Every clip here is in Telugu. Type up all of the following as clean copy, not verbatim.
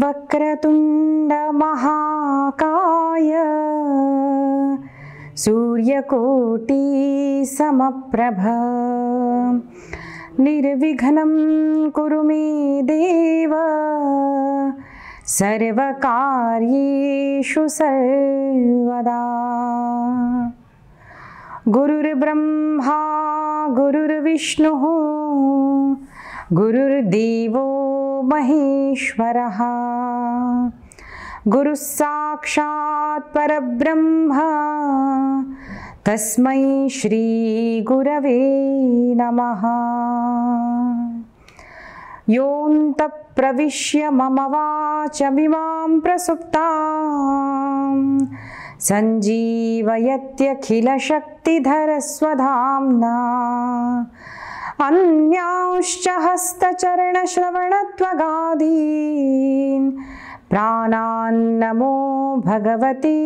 వక్రతుండ మహాకాయ సూర్యకోటి సమప్రభ నిర్విఘ్నం కురు మే దేవ సర్వకార్యేషు సర్వదా. గురుర్బ్రహ్మా గురుర్విష్ణుః గురుర్దేవో మహేశ్వరః గురుః సాక్షాత్ పరబ్రహ్మ తస్మై శ్రీ గురవే నమః. యోऽन्तః ప్రవిశ్య మమ వాచమిమాం ప్రసుప్తాం సంజీవయత్యఖిలశక్తిధరస్వధామ్నా అన్యాంశ్చ హస్తచరణశ్రవణత్వగాదీన్ ప్రాణాన్నమో భగవతే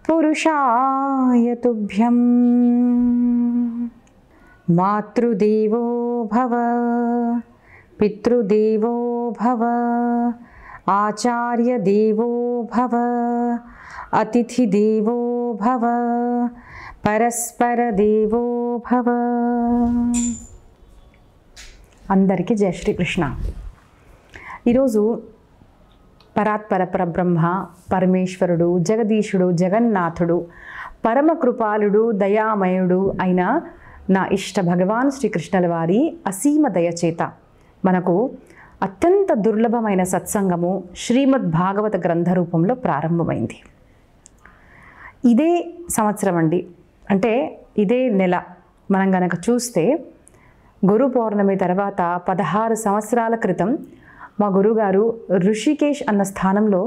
పురుషాయ తుభ్యం. మాతృదేవో భవ పితృదేవో భవ ఆచార్యదేవో భవ అతిథిదేవో భవ పరస్పరదేవో భవ. అందరికీ జయ శ్రీకృష్ణ. ఈరోజు పరాత్పర పరబ్రహ్మ పరమేశ్వరుడు జగదీశుడు జగన్నాథుడు పరమకృపాలుడు దయామయుడు అయిన నా ఇష్ట భగవాన్ శ్రీకృష్ణుల వారి అసీమ దయచేత మనకు అత్యంత దుర్లభమైన సత్సంగము శ్రీమద్ భాగవత గ్రంథ రూపంలో ప్రారంభమైంది. ఇదే సంవత్సరం అండి, అంటే ఇదే నెల మనం గనక చూస్తే గురు పౌర్ణమి తర్వాత 16 సంవత్సరాల క్రితం మా గురుగారు ఋషికేశ్ అన్న స్థానంలో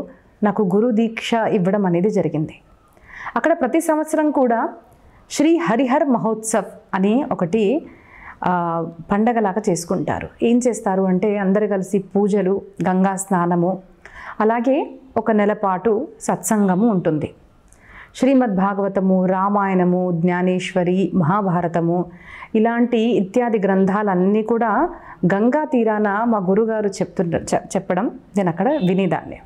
నాకు గురు దీక్ష ఇవ్వడం అనేది జరిగింది. అక్కడ ప్రతి సంవత్సరం కూడా శ్రీ హరిహర్ మహోత్సవ్ అని ఒకటి పండగలాగా చేసుకుంటారు. ఏం చేస్తారు అంటే అందరు కలిసి పూజలు, గంగా స్నానము, అలాగే ఒక నెల పాటు సత్సంగము ఉంటుంది. శ్రీమద్ భాగవతము, రామాయణము, జ్ఞానేశ్వరి, మహాభారతము ఇలాంటి ఇత్యాది గ్రంథాలన్నీ కూడా గంగా తీరాన మా గురుగారు చెప్పడం నేను అక్కడ వినేదాన్ని.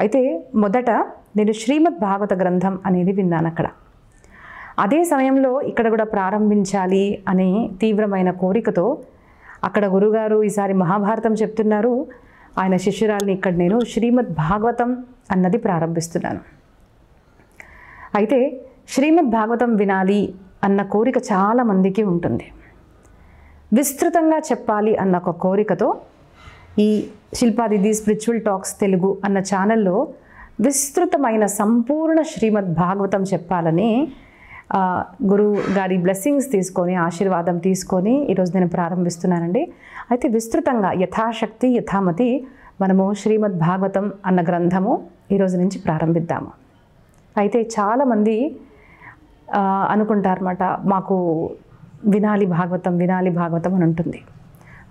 అయితే మొదట నేను శ్రీమద్ భాగవత గ్రంథం అనేది విన్నాను అక్కడ. అదే సమయంలో ఇక్కడ కూడా ప్రారంభించాలి అనే తీవ్రమైన కోరికతో అక్కడ గురుగారు ఈసారి మహాభారతం చెప్తున్నారు. ఆయన శిష్యురాల్ని ఇక్కడ నేను శ్రీమద్ భాగవతం అన్నది ప్రారంభిస్తున్నాను. అయితే శ్రీమద్ భాగవతం వినాలి అన్న కోరిక చాలామందికి ఉంటుంది. విస్తృతంగా చెప్పాలి అన్న ఒక కోరికతో ఈ శిల్పాదిది స్పిరిచువల్ టాక్స్ తెలుగు అన్న ఛానల్లో విస్తృతమైన సంపూర్ణ శ్రీమద్ భాగవతం చెప్పాలని గురువు గారి బ్లెస్సింగ్స్ తీసుకొని, ఆశీర్వాదం తీసుకొని ఈరోజు నేను ప్రారంభిస్తున్నానండి. అయితే విస్తృతంగా యథాశక్తి యథామతి మనము శ్రీమద్ భాగవతం అన్న గ్రంథము ఈరోజు నుంచి ప్రారంభిద్దాము. అయితే చాలామంది అనుకుంటారన్నమాట, మాకు వినాలి భాగవతం వినాలి భాగవతం అని ఉంటుంది.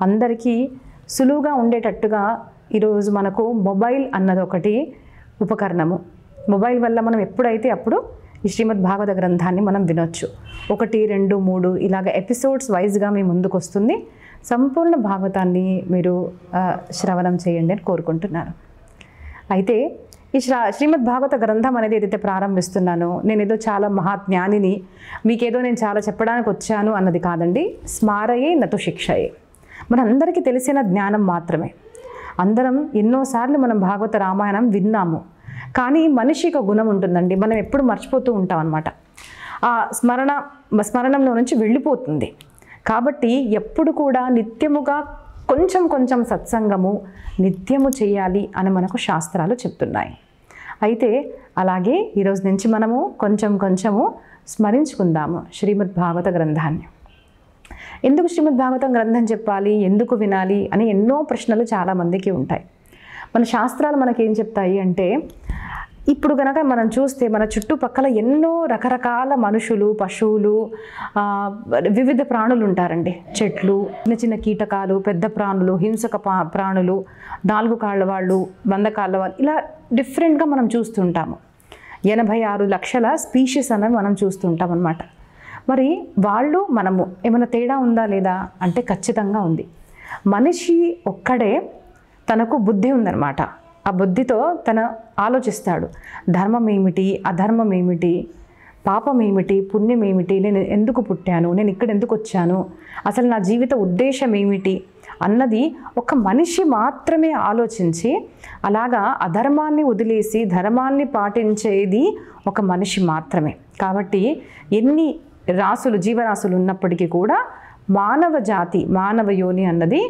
అందరికీ సులువుగా ఉండేటట్టుగా ఈరోజు మనకు మొబైల్ అన్నది ఒకటి ఉపకరణము. మొబైల్ వల్ల మనం ఎప్పుడైతే అప్పుడు ఈ శ్రీమద్ భాగవత గ్రంథాన్ని మనం వినొచ్చు. 1, 2, 3 ఇలాగ ఎపిసోడ్స్ వైజ్గా మీ ముందుకు వస్తుంది. సంపూర్ణ భాగవతాన్ని మీరు శ్రవణం చేయండి అని కోరుకుంటున్నాను. అయితే ఈ శ్రీమద్ భాగవత గ్రంథం అనేది ఏదైతే ప్రారంభిస్తున్నానో నేను ఏదో చాలా మహాజ్ఞానిని, మీకేదో నేను చాలా చెప్పడానికి వచ్చాను అన్నది కాదండి. స్మారయే నతు శిక్షయే, మనందరికీ తెలిసిన జ్ఞానం మాత్రమే. అందరం ఎన్నోసార్లు మనం భాగవత రామాయణం విన్నాము, కానీ మనిషికి ఒక గుణం ఉంటుందండి, మనం ఎప్పుడు మర్చిపోతూ ఉంటాం అన్నమాట. ఆ స్మరణంలో నుంచి వెళ్ళిపోతుంది. కాబట్టి ఎప్పుడు కూడా నిత్యముగా కొంచెం కొంచెం సత్సంగము నిత్యము చేయాలి అని మనకు శాస్త్రాలు చెప్తున్నాయి. అయితే అలాగే ఈరోజు నుంచి మనము కొంచెము స్మరించుకుందాము శ్రీమద్ భాగవత గ్రంథాన్ని. ఎందుకు శ్రీమద్ భాగవతం గ్రంథం చెప్పాలి, ఎందుకు వినాలి అని ఎన్నో ప్రశ్నలు చాలామందికి ఉంటాయి. మన శాస్త్రాలు మనకేం చెప్తాయి అంటే, ఇప్పుడు కనుక మనం చూస్తే మన చుట్టుపక్కల ఎన్నో రకరకాల మనుషులు, పశువులు, వివిధ ప్రాణులు ఉంటారండి. చెట్లు, చిన్న చిన్న కీటకాలు, పెద్ద ప్రాణులు, హింసక ప్రాణులు, 4 కాళ్ళ వాళ్ళు, 100 కాళ్ళ వాళ్ళు, ఇలా డిఫరెంట్గా మనం చూస్తుంటాము. 86 లక్షల స్పీషీస్ అనేవి మనం చూస్తుంటాం అన్నమాట. మరి వాళ్ళు మనము ఏమైనా తేడా ఉందా లేదా అంటే ఖచ్చితంగా ఉంది. మనిషి ఒక్కడే తనకు బుద్ధి ఉందన్నమాట. ఆ బుద్ధితో తన ఆలోచిస్తాడు. ధర్మం ఏమిటి, అధర్మం ఏమిటి, పాపం ఏమిటి, పుణ్యం ఏమిటి, నేను ఎందుకు పుట్టాను, నేను ఇక్కడ ఎందుకు వచ్చాను, అసలు నా జీవిత ఉద్దేశం ఏమిటి అన్నది ఒక మనిషి మాత్రమే ఆలోచించి, అలాగా అధర్మాన్ని వదిలేసి ధర్మాన్ని పాటించేది ఒక మనిషి మాత్రమే. కాబట్టి ఎన్ని జీవరాశులు ఉన్నప్పటికీ కూడా మానవ జాతి, మానవ యోని అన్నది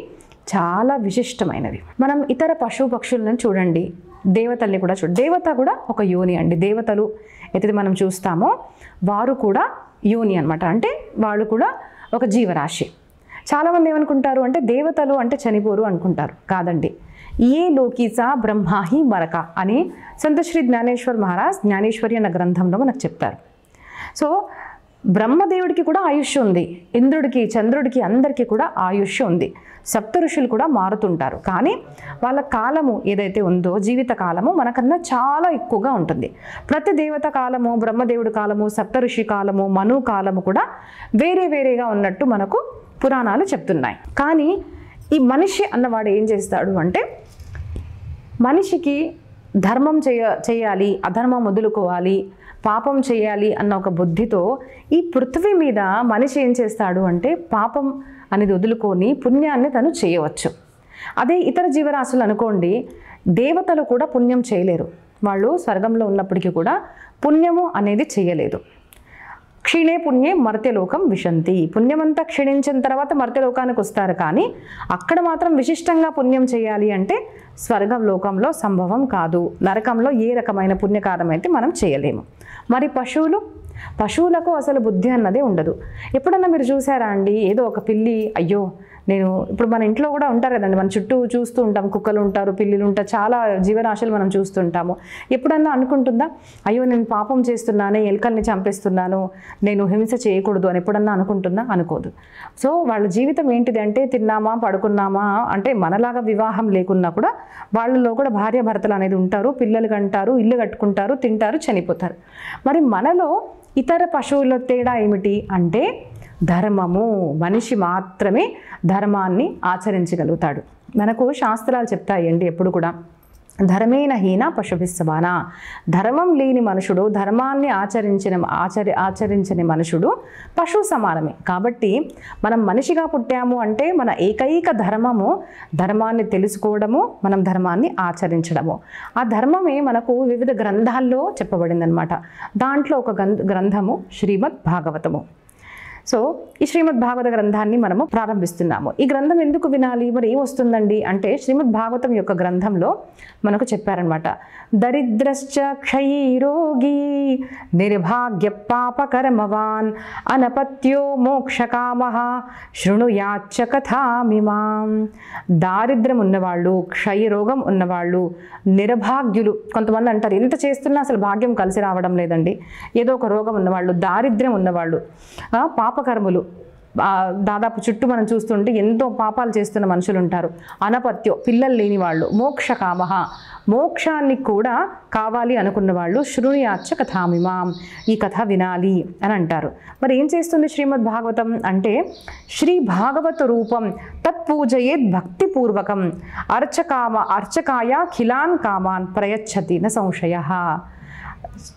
చాలా విశిష్టమైనది. మనం ఇతర పశు పక్షులను చూడండి, దేవతల్ని కూడా దేవత కూడా ఒక యోని అండి. దేవతలు అయితే మనం చూస్తామో వారు కూడా యోని అనమాట. అంటే వాళ్ళు కూడా ఒక జీవరాశి. చాలామంది ఏమనుకుంటారు అంటే దేవతలు అంటే చనిపోరు అనుకుంటారు. కాదండి. ఏ లోకీసా బ్రహ్మాహి మరక అని సంత శ్రీ జ్ఞానేశ్వర్ మహారాజ్ జ్ఞానేశ్వరి అన్న గ్రంథంలో మనకు చెప్తారు. సో బ్రహ్మదేవుడికి కూడా ఆయుష్ ఉంది, ఇంద్రుడికి, చంద్రుడికి, అందరికీ కూడా ఆయుష్ ఉంది. సప్త ఋషులు కూడా మారుతుంటారు. కానీ వాళ్ళ కాలము ఏదైతే ఉందో, జీవిత కాలము మనకన్నా చాలా ఎక్కువగా ఉంటుంది. ప్రతి దేవత కాలము, బ్రహ్మదేవుడి కాలము, సప్త ఋషి కాలము, మను కాలము కూడా వేరే వేరేగా ఉన్నట్టు మనకు పురాణాలు చెప్తున్నాయి. కానీ ఈ మనిషి అన్నవాడు ఏం చేస్తాడు అంటే, మనిషికి ధర్మం చేయాలి, అధర్మం వదులుకోవాలి, పాపం చేయాలి అన్న ఒక బుద్ధితో ఈ పృథ్వీ మీద మనిషి ఏం చేస్తాడు అంటే పాపం అనేది వదులుకొని పుణ్యాన్ని తను చేయవచ్చు. అదే ఇతర జీవరాశులు అనుకోండి, దేవతలు కూడా పుణ్యం చేయలేరు. వాళ్ళు స్వర్గంలో ఉన్నప్పటికీ కూడా పుణ్యము అనేది చేయలేదు. క్షీణే పుణ్యే మర్త్యలోకం విశంతి. పుణ్యమంతా క్షీణించిన తర్వాత మర్త్యలోకానికి వస్తారు. కానీ అక్కడ మాత్రం విశిష్టంగా పుణ్యం చేయాలి అంటే స్వర్గం లోకంలో సంభవం కాదు. నరకంలో ఏ రకమైన పుణ్యకారం అయితే మనం చేయలేము. మరి పశువులకు అసలు బుద్ధి అన్నదే ఉండదు. ఎప్పుడన్నా మీరు చూసారా అండి, ఏదో ఒక పిల్లి, అయ్యో నేను ఇప్పుడు మన ఇంట్లో కూడా ఉంటారు కదండి, మన చుట్టూ చూస్తూ ఉంటాం, కుక్కలు ఉంటారు, పిల్లులు ఉంటారు, చాలా జీవరాశులు మనం చూస్తుంటాము. ఎప్పుడన్నా అనుకుంటుందా, అయ్యో నేను పాపం చేస్తున్నాను, ఎలుకల్ని చంపేస్తున్నాను, నేను హింస చేయకూడదు అని ఎప్పుడన్నా అనుకుంటుందా? అనుకోదు. సో వాళ్ళ జీవితం ఏంటిది అంటే, తిన్నామా, పడుకున్నామా, అంటే మనలాగా వివాహం లేకున్నా కూడా వాళ్ళలో కూడా భార్యాభర్తలు అనేది ఉంటారు, పిల్లలు కంటారు, ఇల్లు కట్టుకుంటారు, తింటారు, చనిపోతారు. మరి మనలో ఇతర పశువుల తేడా ఏమిటి అంటే ధర్మము. మనిషి మాత్రమే ధర్మాన్ని ఆచరించగలుగుతాడు. మనకు శాస్త్రాలు చెప్తాయండి ఎప్పుడు కూడా, ధర్మేణ హీన పశుభిస్సమాన. ధర్మం లేని మనుషుడు, ధర్మాన్ని ఆచరించని మనుషుడు పశువు సమానమే. కాబట్టి మనం మనిషిగా పుట్టాము అంటే మన ఏకైక ధర్మము ధర్మాన్ని తెలుసుకోవడము, మనం ధర్మాన్ని ఆచరించడము. ఆ ధర్మమే మనకు వివిధ గ్రంథాల్లో చెప్పబడిందనమాట. దాంట్లో ఒక గ్రంథము శ్రీమద్ భాగవతము. సో ఈ శ్రీమద్ భాగవత గ్రంథాన్ని మనము ప్రారంభిస్తున్నాము. ఈ గ్రంథం ఎందుకు వినాలి, మరి ఏం వస్తుందండి అంటే, శ్రీమద్ భాగవతం యొక్క గ్రంథంలో మనకు చెప్పారనమాట. దరిద్రశ్చ క్షయీ రోగీ నిర్భాగ్య పాపకర్మవాన్ అనపత్యో మోక్షకామః శృణుయాచ్చ కథామిమాం. దారిద్ర్యం ఉన్నవాళ్ళు, క్షయరోగం ఉన్నవాళ్ళు, నిర్భాగ్యులు. కొంతమంది అంటారు ఎంత చేస్తున్నా అసలు భాగ్యం కలిసి రావడం లేదండి, ఏదో ఒక రోగం ఉన్నవాళ్ళు, దారిద్ర్యం ఉన్నవాళ్ళు, పాపకర్ములు, దాదాపు చుట్టూ మనం చూస్తుంటే ఎంతో పాపాలు చేస్తున్న మనుషులు ఉంటారు, అనపత్యో పిల్లలు లేని వాళ్ళు, మోక్షకామః మోక్షాన్ని కూడా కావాలి అనుకున్న వాళ్ళు, శృణుయాచ్చ కథామిమాం ఈ కథ వినాలి అని అంటారు. మరి ఏం చేస్తుంది శ్రీమద్ భాగవతం అంటే, శ్రీ భాగవత రూపం తత్పూజయేత్ భక్తిపూర్వకం అర్చకాయ ఖిలాన్ కామాన్ ప్రయచ్చతి న సంశయః.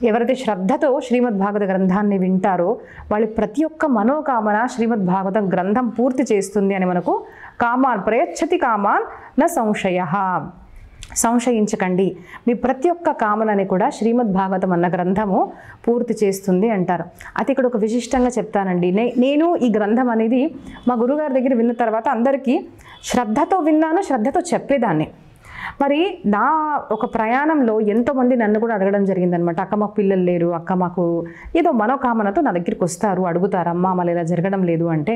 ఎవరైతే శ్రద్ధతో శ్రీమద్ భాగవత గ్రంథాన్ని వింటారో వాళ్ళ ప్రతి ఒక్క మనోకామన శ్రీమద్ భాగవత గ్రంథం పూర్తి చేస్తుంది అని మనకు, కామాన్ ప్రయచ్చతి కామాన్ న సంశయః. సంశయించకండి, మీ ప్రతి ఒక్క కామనని కూడా శ్రీమద్ భాగవతం అన్న గ్రంథము పూర్తి చేస్తుంది అంటారు. అయితే ఇక్కడ ఒక విశిష్టంగా చెప్తానండి, నేను ఈ గ్రంథం అనేది మా గురుగారి దగ్గర విన్న తర్వాత అందరికీ శ్రద్ధతో విన్నాను, శ్రద్ధతో చెప్పేదాన్ని. మరి నా ఒక ప్రయాణంలో ఎంతోమంది నన్ను కూడా అడగడం జరిగిందనమాట, అక్క మాకు పిల్లలు లేరు, అక్క మాకు ఏదో మనోకామనతో నా దగ్గరికి వస్తారు, అడుగుతారు, అమ్మ మళ్ళీ ఇలా జరగడం లేదు అంటే,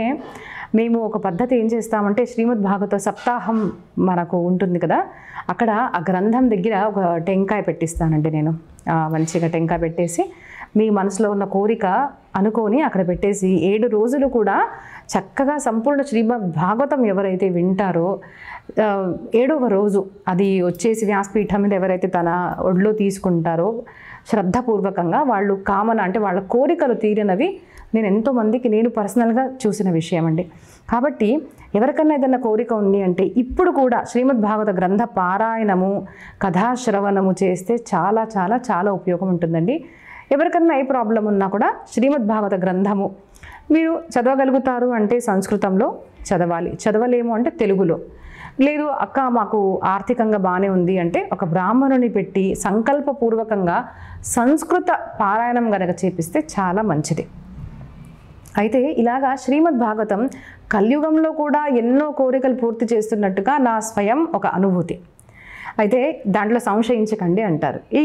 మేము ఒక పద్ధతి ఏం చేస్తామంటే, శ్రీమద్ భాగవత సప్తాహం మనకు ఉంటుంది కదా, అక్కడ ఆ గ్రంథం దగ్గర ఒక టెంకాయ పెట్టిస్తానండి నేను. మంచిగా టెంకాయ పెట్టేసి మీ మనసులో ఉన్న కోరిక అనుకొని అక్కడ పెట్టేసి 7 రోజులు కూడా చక్కగా సంపూర్ణ శ్రీమద్ భాగవతం ఎవరైతే వింటారో 7వ రోజు అది వచ్చేసి వ్యాసపీఠం మీద ఎవరైతే తన ఒడిలో తీసుకుంటారో శ్రద్ధపూర్వకంగా, వాళ్ళు కామన అంటే వాళ్ళ కోరికలు తీరినవి నేను ఎంతోమందికి నేను పర్సనల్గా చూసిన విషయం అండి. కాబట్టి ఎవరికన్నా ఏదైనా కోరిక ఉంది అంటే ఇప్పుడు కూడా శ్రీమద్ భాగవత గ్రంథ పారాయణము కథాశ్రవణము చేస్తే చాలా చాలా చాలా ఉపయోగం ఉంటుందండి. ఎవరికన్నా ఏ ప్రాబ్లం ఉన్నా కూడా శ్రీమద్ భాగవత గ్రంథము మీరు చదవగలుగుతారు అంటే సంస్కృతంలో చదవాలి, చదవలేము అంటే తెలుగులో, లేదు అక్క మాకు ఆర్థికంగా బాగానే ఉంది అంటే ఒక బ్రాహ్మణుని పెట్టి సంకల్పపూర్వకంగా సంస్కృత పారాయణం గనక చేపిస్తే చాలా మంచిది. అయితే ఇలాగా శ్రీమద్ భాగవతం కలియుగంలో కూడా ఎన్నో కోరికలు పూర్తి చేస్తున్నట్టుగా నా స్వయం ఒక అనుభూతి. అయితే దాంట్లో సంశయించకండి అంటారు. ఈ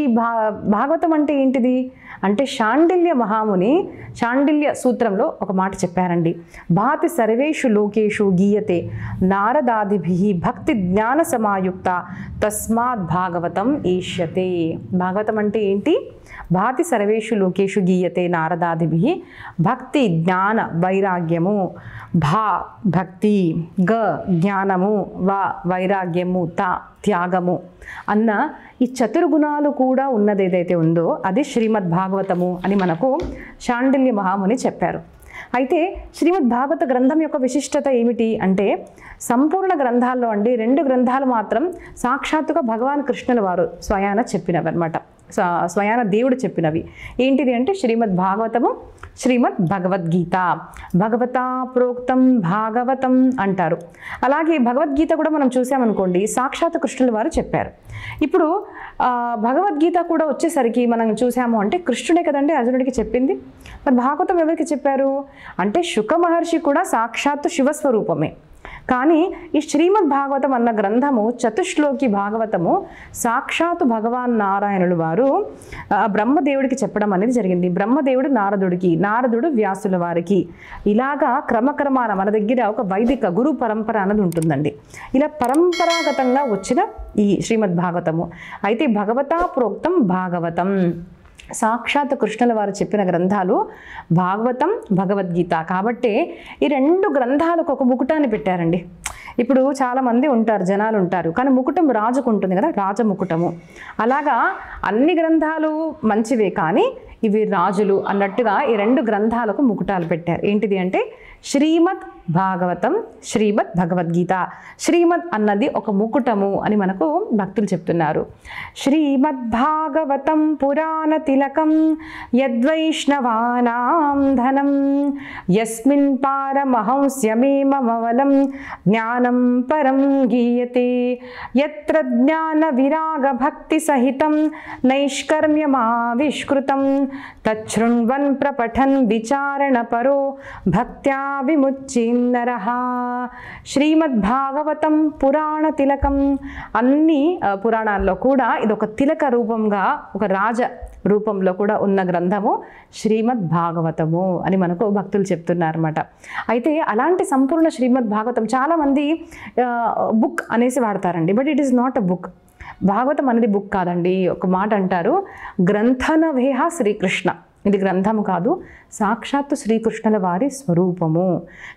భాగవతం అంటే ఏంటిది అంటే శాండిల్య మహాముని శాండిల్య సూత్రంలో ఒక మాట చెప్పారండి. భాతి సర్వేషు లోకేషు గీయతే నారదాదిభిః భక్తి జ్ఞాన సమాయుక్త తస్మాత్ భాగవతం ఈష్యతే. భాగవతం అంటే ఏంటి? భాతి సర్వేషు లోకేషు గీయతే నారదాదిభిః భక్తి జ్ఞాన వైరాగ్యము, భా భక్తి, గ జ్ఞానము, వ వైరాగ్యము, త త్యాగము అన్న ఈ చతుర్గుణాలు కూడా ఉన్నది ఏదైతే ఉందో అది శ్రీమద్ భాగవతము అని మనకు శాండిల్య మహాముని చెప్పారు. అయితే శ్రీమద్ భాగవత గ్రంథం యొక్క విశిష్టత ఏమిటి అంటే సంపూర్ణ గ్రంథాల్లో అండి 2 గ్రంథాలు మాత్రం సాక్షాత్తుగా భగవాన్ కృష్ణుల వారు స్వయాన చెప్పినవి అనమాట. స్వయాన దేవుడు చెప్పినవి. ఏంటిది అంటే శ్రీమద్ భాగవతము, శ్రీమద్ భగవద్గీత. భగవతా ప్రోక్తం భాగవతం అంటారు. అలాగే భగవద్గీత కూడా మనం చూసామనుకోండి సాక్షాత్ కృష్ణుల వారు చెప్పారు. ఇప్పుడు భగవద్గీత కూడా వచ్చేసరికి మనం చూసాము అంటే కృష్ణుడే కదండి అర్జునుడికి చెప్పింది. మరి భాగవతం ఎవరికి చెప్పారు అంటే శుక మహర్షి కూడా సాక్షాత్తు శివస్వరూపమే. కానీ ఈ శ్రీమద్ భాగవతం అన్న గ్రంథము చతుశ్లోకి భాగవతము సాక్షాత్తు భగవాన్ నారాయణులు వారు బ్రహ్మదేవుడికి చెప్పడం అనేది జరిగింది. బ్రహ్మదేవుడు నారదుడికి, నారదుడు వ్యాసుల వారికి, ఇలాగా క్రమక్రమాన మన దగ్గర ఒక వైదిక గురు పరంపర అన్నది ఉంటుందండి. ఇలా పరంపరాగతంగా వచ్చిన ఈ శ్రీమద్ భాగవతము. అయితే భగవతా ప్రోక్తం భాగవతం సాక్షాత్ కృష్ణుల వారు చెప్పిన గ్రంథాలు భాగవతం, భగవద్గీత. కాబట్టి ఈ 2 గ్రంథాలకు ఒక ముకుటాన్ని పెట్టారండి. ఇప్పుడు చాలామంది ఉంటారు, జనాలు ఉంటారు, కానీ ముకుటం రాజుకు ఉంటుంది కదా, రాజముకుటము. అలాగా అన్ని గ్రంథాలు మంచివే కానీ ఇవి రాజులు అన్నట్టుగా ఈ 2 గ్రంథాలకు ముకుటాలు పెట్టారు. ఏంటిది అంటే శ్రీమద్ భాగవతం, శ్రీమద్ భగవద్గీత. శ్రీమద్ అన్నది ఒక ముకుటము అని మనకు భక్తులు చెప్తున్నారు. శ్రీమద్ భాగవతం పురాణ తిలకం యద్వైష్ణవానాం ధనం యస్మిన్ పారమహంస్యమేమమవలం జ్ఞానం పరం గీయతే యత్ర జ్ఞాన విరాగ భక్తి సహితం నైష్కర్మ్యమావిష్కృతం తచ్ఛృణ్వన్ ప్రపఠన్ విచారణ పరో భక్త్యా విముచ్ఛిన్నరః. శ్రీమద్ భాగవతం పురాణ తిలకం. అన్ని పురాణాల్లో కూడా ఇది ఒక తిలక రూపంగా, ఒక రాజ రూపంలో కూడా ఉన్న గ్రంథము శ్రీమద్ భాగవతము అని మనకు భక్తులు చెప్తున్నారన్నమాట. అయితే అలాంటి సంపూర్ణ శ్రీమద్ భాగవతం చాలామంది బుక్ అనేసి వాడతారండి. But it is not a book. Bhagavatam అనేది బుక్ కాదండి. ఒక మాట అంటారు, గ్రంథనవేహ శ్రీకృష్ణ. ఇది గ్రంథము కాదు, సాక్షాత్తు శ్రీకృష్ణుల వారి స్వరూపము.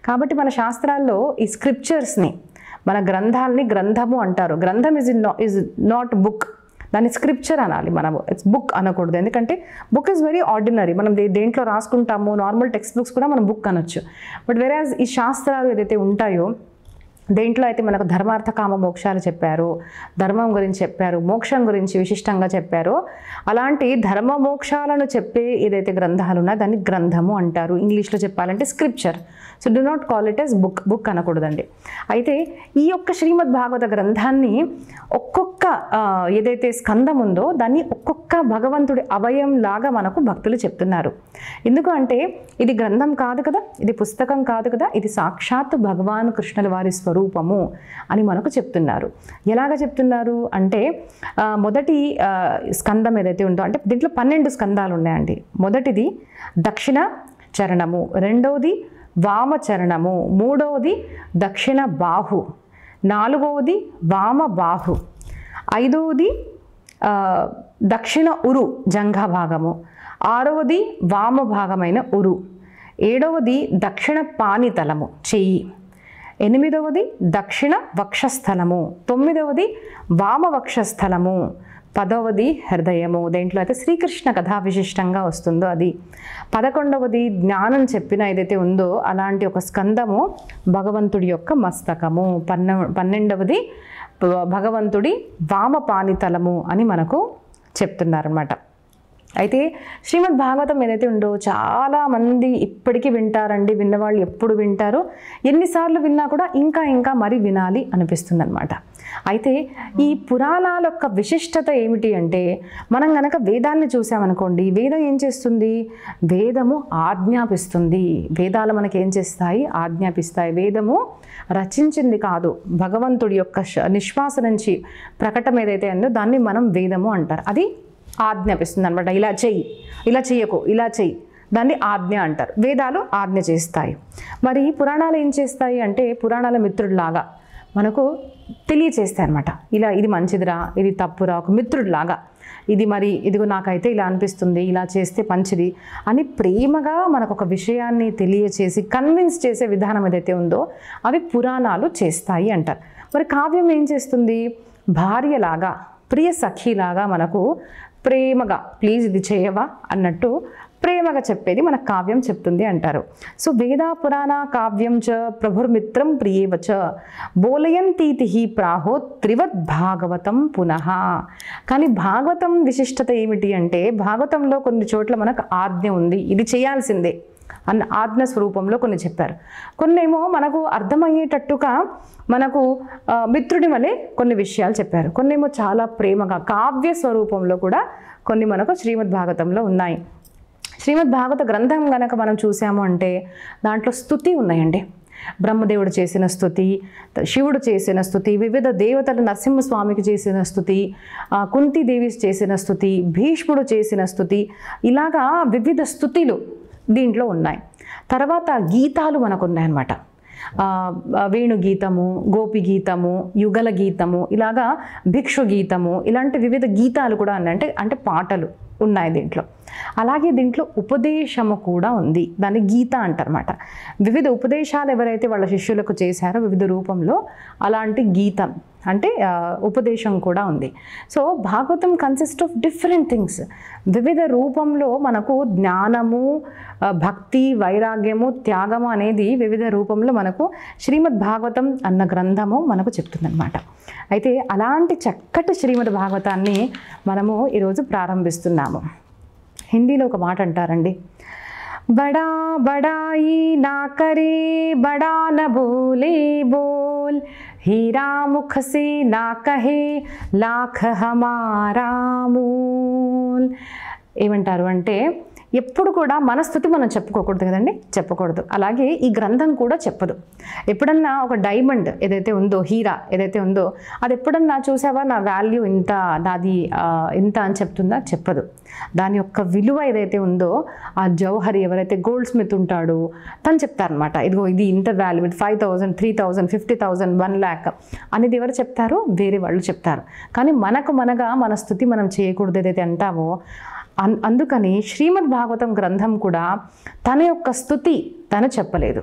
కాబట్టి మన శాస్త్రాల్లో ఈ స్క్రిప్చర్స్ని, మన గ్రంథాలని గ్రంథము అంటారు. గ్రంథం ఈజ్ నాట్ బుక్, దాన్ని స్క్రిప్చర్ అనాలి మనము. ఇట్స్ బుక్ అనకూడదు. ఎందుకంటే బుక్ ఈజ్ వెరీ ఆర్డినరీ. మనం దేంట్లో రాసుకుంటాము, నార్మల్ టెక్స్ట్ బుక్స్ కూడా మనం బుక్ అనొచ్చు. బట్ వెరాజ్ ఈ శాస్త్రాలు ఏదైతే ఉంటాయో దేంట్లో అయితే మనకు ధర్మార్థ కామ మోక్షాలు చెప్పారు, ధర్మం గురించి చెప్పారు, మోక్షం గురించి విశిష్టంగా చెప్పారో అలాంటి ధర్మ మోక్షాలను చెప్పే ఏదైతే గ్రంథాలు ఉన్నాయో దాన్ని గ్రంథము అంటారు. ఇంగ్లీష్లో చెప్పాలంటే scripture. So do not call it as book. Book అనకూడదండి. అయితే ఈ యొక్క శ్రీమద్ భాగవత గ్రంథాన్ని ఒక్కొక్క ఏదైతే స్కందం ఉందో దాన్ని ఒక్కొక్క భగవంతుడి అవయం లాగా మనకు భక్తులు చెప్తున్నారు. ఎందుకు అంటే ఇది గ్రంథం కాదు కదా, ఇది పుస్తకం కాదు కదా, ఇది సాక్షాత్తు భగవాన్ కృష్ణుల వారి స్వరూపము అని మనకు చెప్తున్నారు. ఎలాగ చెప్తున్నారు అంటే మొదటి స్కందం ఏదైతే ఉందో, అంటే దీంట్లో 12 స్కందాలు ఉన్నాయండి. మొదటిది దక్షిణ చరణము, రెండవది వామ చరణము, మూడవది దక్షిణ బాహు, నాలుగవది వామ బాహు, ఐదవది దక్షిణ ఉరు జంఘా భాగము, ఆరవది వామ భాగమైన ఉరు, ఏడవది దక్షిణ పానితలము చెయ్యి, ఎనిమిదవది దక్షిణ వక్షస్థలము, తొమ్మిదవది వామ వక్షస్థలము, 10వది హృదయము, దేంట్లో అయితే శ్రీకృష్ణ కథా విశిష్టంగా వస్తుందో అది. 11వది జ్ఞానం చెప్పిన ఏదైతే ఉందో అలాంటి ఒక స్కందము భగవంతుడి యొక్క మస్తకము. 12వది భగవంతుడి వామపానితలము అని మనకు చెప్తున్నారన్నమాట. అయితే శ్రీమద్ భాగవతం ఏదైతే ఉందో చాలామంది ఇప్పటికీ వింటారండి. విన్నవాళ్ళు ఎప్పుడు వింటారు, ఎన్నిసార్లు విన్నా కూడా ఇంకా ఇంకా మరి వినాలి అనిపిస్తుంది అనమాట. అయితే ఈ పురాణాల యొక్క విశిష్టత ఏమిటి అంటే, మనం కనుక వేదాన్ని చూసామనుకోండి, వేదం ఏం చేస్తుంది? వేదము ఆజ్ఞాపిస్తుంది. వేదాలు మనకి ఏం చేస్తాయి? ఆజ్ఞాపిస్తాయి. వేదము రచించింది కాదు, భగవంతుడి యొక్క నిశ్వాస నుంచి ప్రకటన ఏదైతే ఉందో దాన్ని మనం వేదము అంటారు. అది ఆజ్ఞాపిస్తుంది అనమాట. ఇలా చెయ్యి, ఇలా చెయ్యకు, ఇలా చెయ్యి, దాన్ని ఆజ్ఞ అంటారు. వేదాలు ఆజ్ఞ చేస్తాయి. మరి పురాణాలు ఏం చేస్తాయి అంటే, పురాణాల మిత్రుడిలాగా మనకు తెలియచేస్తాయి అనమాట. ఇలా ఇది మంచిదిరా, ఇది తప్పురా, ఒక మిత్రుడిలాగా. ఇది మరి ఇదిగో నాకైతే ఇలా అనిపిస్తుంది, ఇలా చేస్తే మంచిది అని ప్రేమగా మనకు ఒక విషయాన్ని తెలియచేసి కన్విన్స్ చేసే విధానం ఏదైతే ఉందో అవి పురాణాలు చేస్తాయి అంటారు. మరి కావ్యం ఏం చేస్తుంది? భార్యలాగా, ప్రియ సఖిలాగా మనకు ప్రేమగా ప్లీజ్ ఇది చేయవా అన్నట్టు ప్రేమగా చెప్పేది మన కావ్యం చెప్తుంది అంటారు. సో వేదా పురాణ కావ్యం చ ప్రభుర్మిత్రం ప్రియేవచ బోలయంతీతి ప్రాహో త్రివద్ భాగవతం పునః. కానీ భాగవతం విశిష్టత ఏమిటి అంటే, భాగవతంలో కొన్ని చోట్ల మనకు ఆజ్ఞ ఉంది, ఇది చేయాల్సిందే అన్న ఆజ్ఞ స్వరూపంలో కొన్ని చెప్పారు. కొన్నేమో మనకు అర్థమయ్యేటట్టుగా మనకు మిత్రుడి వలె కొన్ని విషయాలు చెప్పారు. కొన్నేమో చాలా ప్రేమగా కావ్య స్వరూపంలో కూడా కొన్ని మనకు శ్రీమద్ భాగవతంలో ఉన్నాయి. శ్రీమద్ భాగవత గ్రంథం కనుక మనం చూసాము అంటే దాంట్లో స్తుతి ఉన్నాయండి. బ్రహ్మదేవుడు చేసిన స్తుతి, శివుడు చేసిన స్తుతి, వివిధ దేవతలు నరసింహస్వామికి చేసిన స్తుతి, కుంతీదేవి చేసిన స్తుతి, భీష్ముడు చేసిన స్తుతి, ఇలాగా వివిధ స్తుతులు దీంట్లో ఉన్నాయి. తర్వాత గీతాలు మనకు ఉన్నాయన్నమాట. వేణు గీతము, గోపి గీతము, యుగల గీతము, ఇలాగా భిక్షు గీతము, ఇలాంటి వివిధ గీతాలు కూడా ఉన్నాయి. అంటే పాటలు ఉన్నాయి దీంట్లో. అలాగే దీంట్లో ఉపదేశము కూడా ఉంది, దాన్ని గీత అంటారన్నమాట. వివిధ ఉపదేశాలు ఎవరైతే వాళ్ళ శిష్యులకు చేశారో వివిధ రూపంలో అలాంటి గీతం అంటే ఉపదేశం కూడా ఉంది. So Bhagavatam consist of different things. వివిధ రూపంలో మనకు జ్ఞానము, భక్తి, వైరాగ్యము, త్యాగము అనేది వివిధ రూపంలో మనకు శ్రీమద్ భాగవతం అన్న గ్రంథము మనకు చెప్తుందన్నమాట. అయితే అలాంటి చక్కటి శ్రీమద్ భాగవతాన్ని మనము ఈరోజు ప్రారంభిస్తున్నాము. హిందీలో ఒక మాట అంటారండి, బడా బడాయి నా కరే బడా న బోలే బోల్, హీరా ముఖ సే నా కహే లాఖ హమారా మూల్. ఏమంటారు అంటే, ఎప్పుడు కూడా మన స్థుతి మనం చెప్పుకోకూడదు కదండి, చెప్పకూడదు. అలాగే ఈ గ్రంథం కూడా చెప్పదు. ఎప్పుడన్నా ఒక డైమండ్ ఏదైతే ఉందో, హీరా ఏదైతే ఉందో, అది ఎప్పుడన్నా చూసావా నా వాల్యూ ఇంత, నాది ఇంత అని చెప్తుందా? చెప్పదు. దాని యొక్క విలువ ఏదైతే ఉందో, ఆ జౌహరి ఎవరైతే గోల్డ్ స్మిత్ ఉంటాడో తను చెప్తారనమాట. ఇదిగో ఇది ఇంత వాల్యూ, 5,000, 3,000, 50,000, 1 lakh అనేది ఎవరు చెప్తారు? వేరే వాళ్ళు చెప్తారు. కానీ మనగా మన స్థుతి మనం చేయకూడదు ఏదైతే అంటామో. అందుకని శ్రీమద్ భాగవతం గ్రంథం కూడా తన యొక్క స్థుతి తను చెప్పలేదు.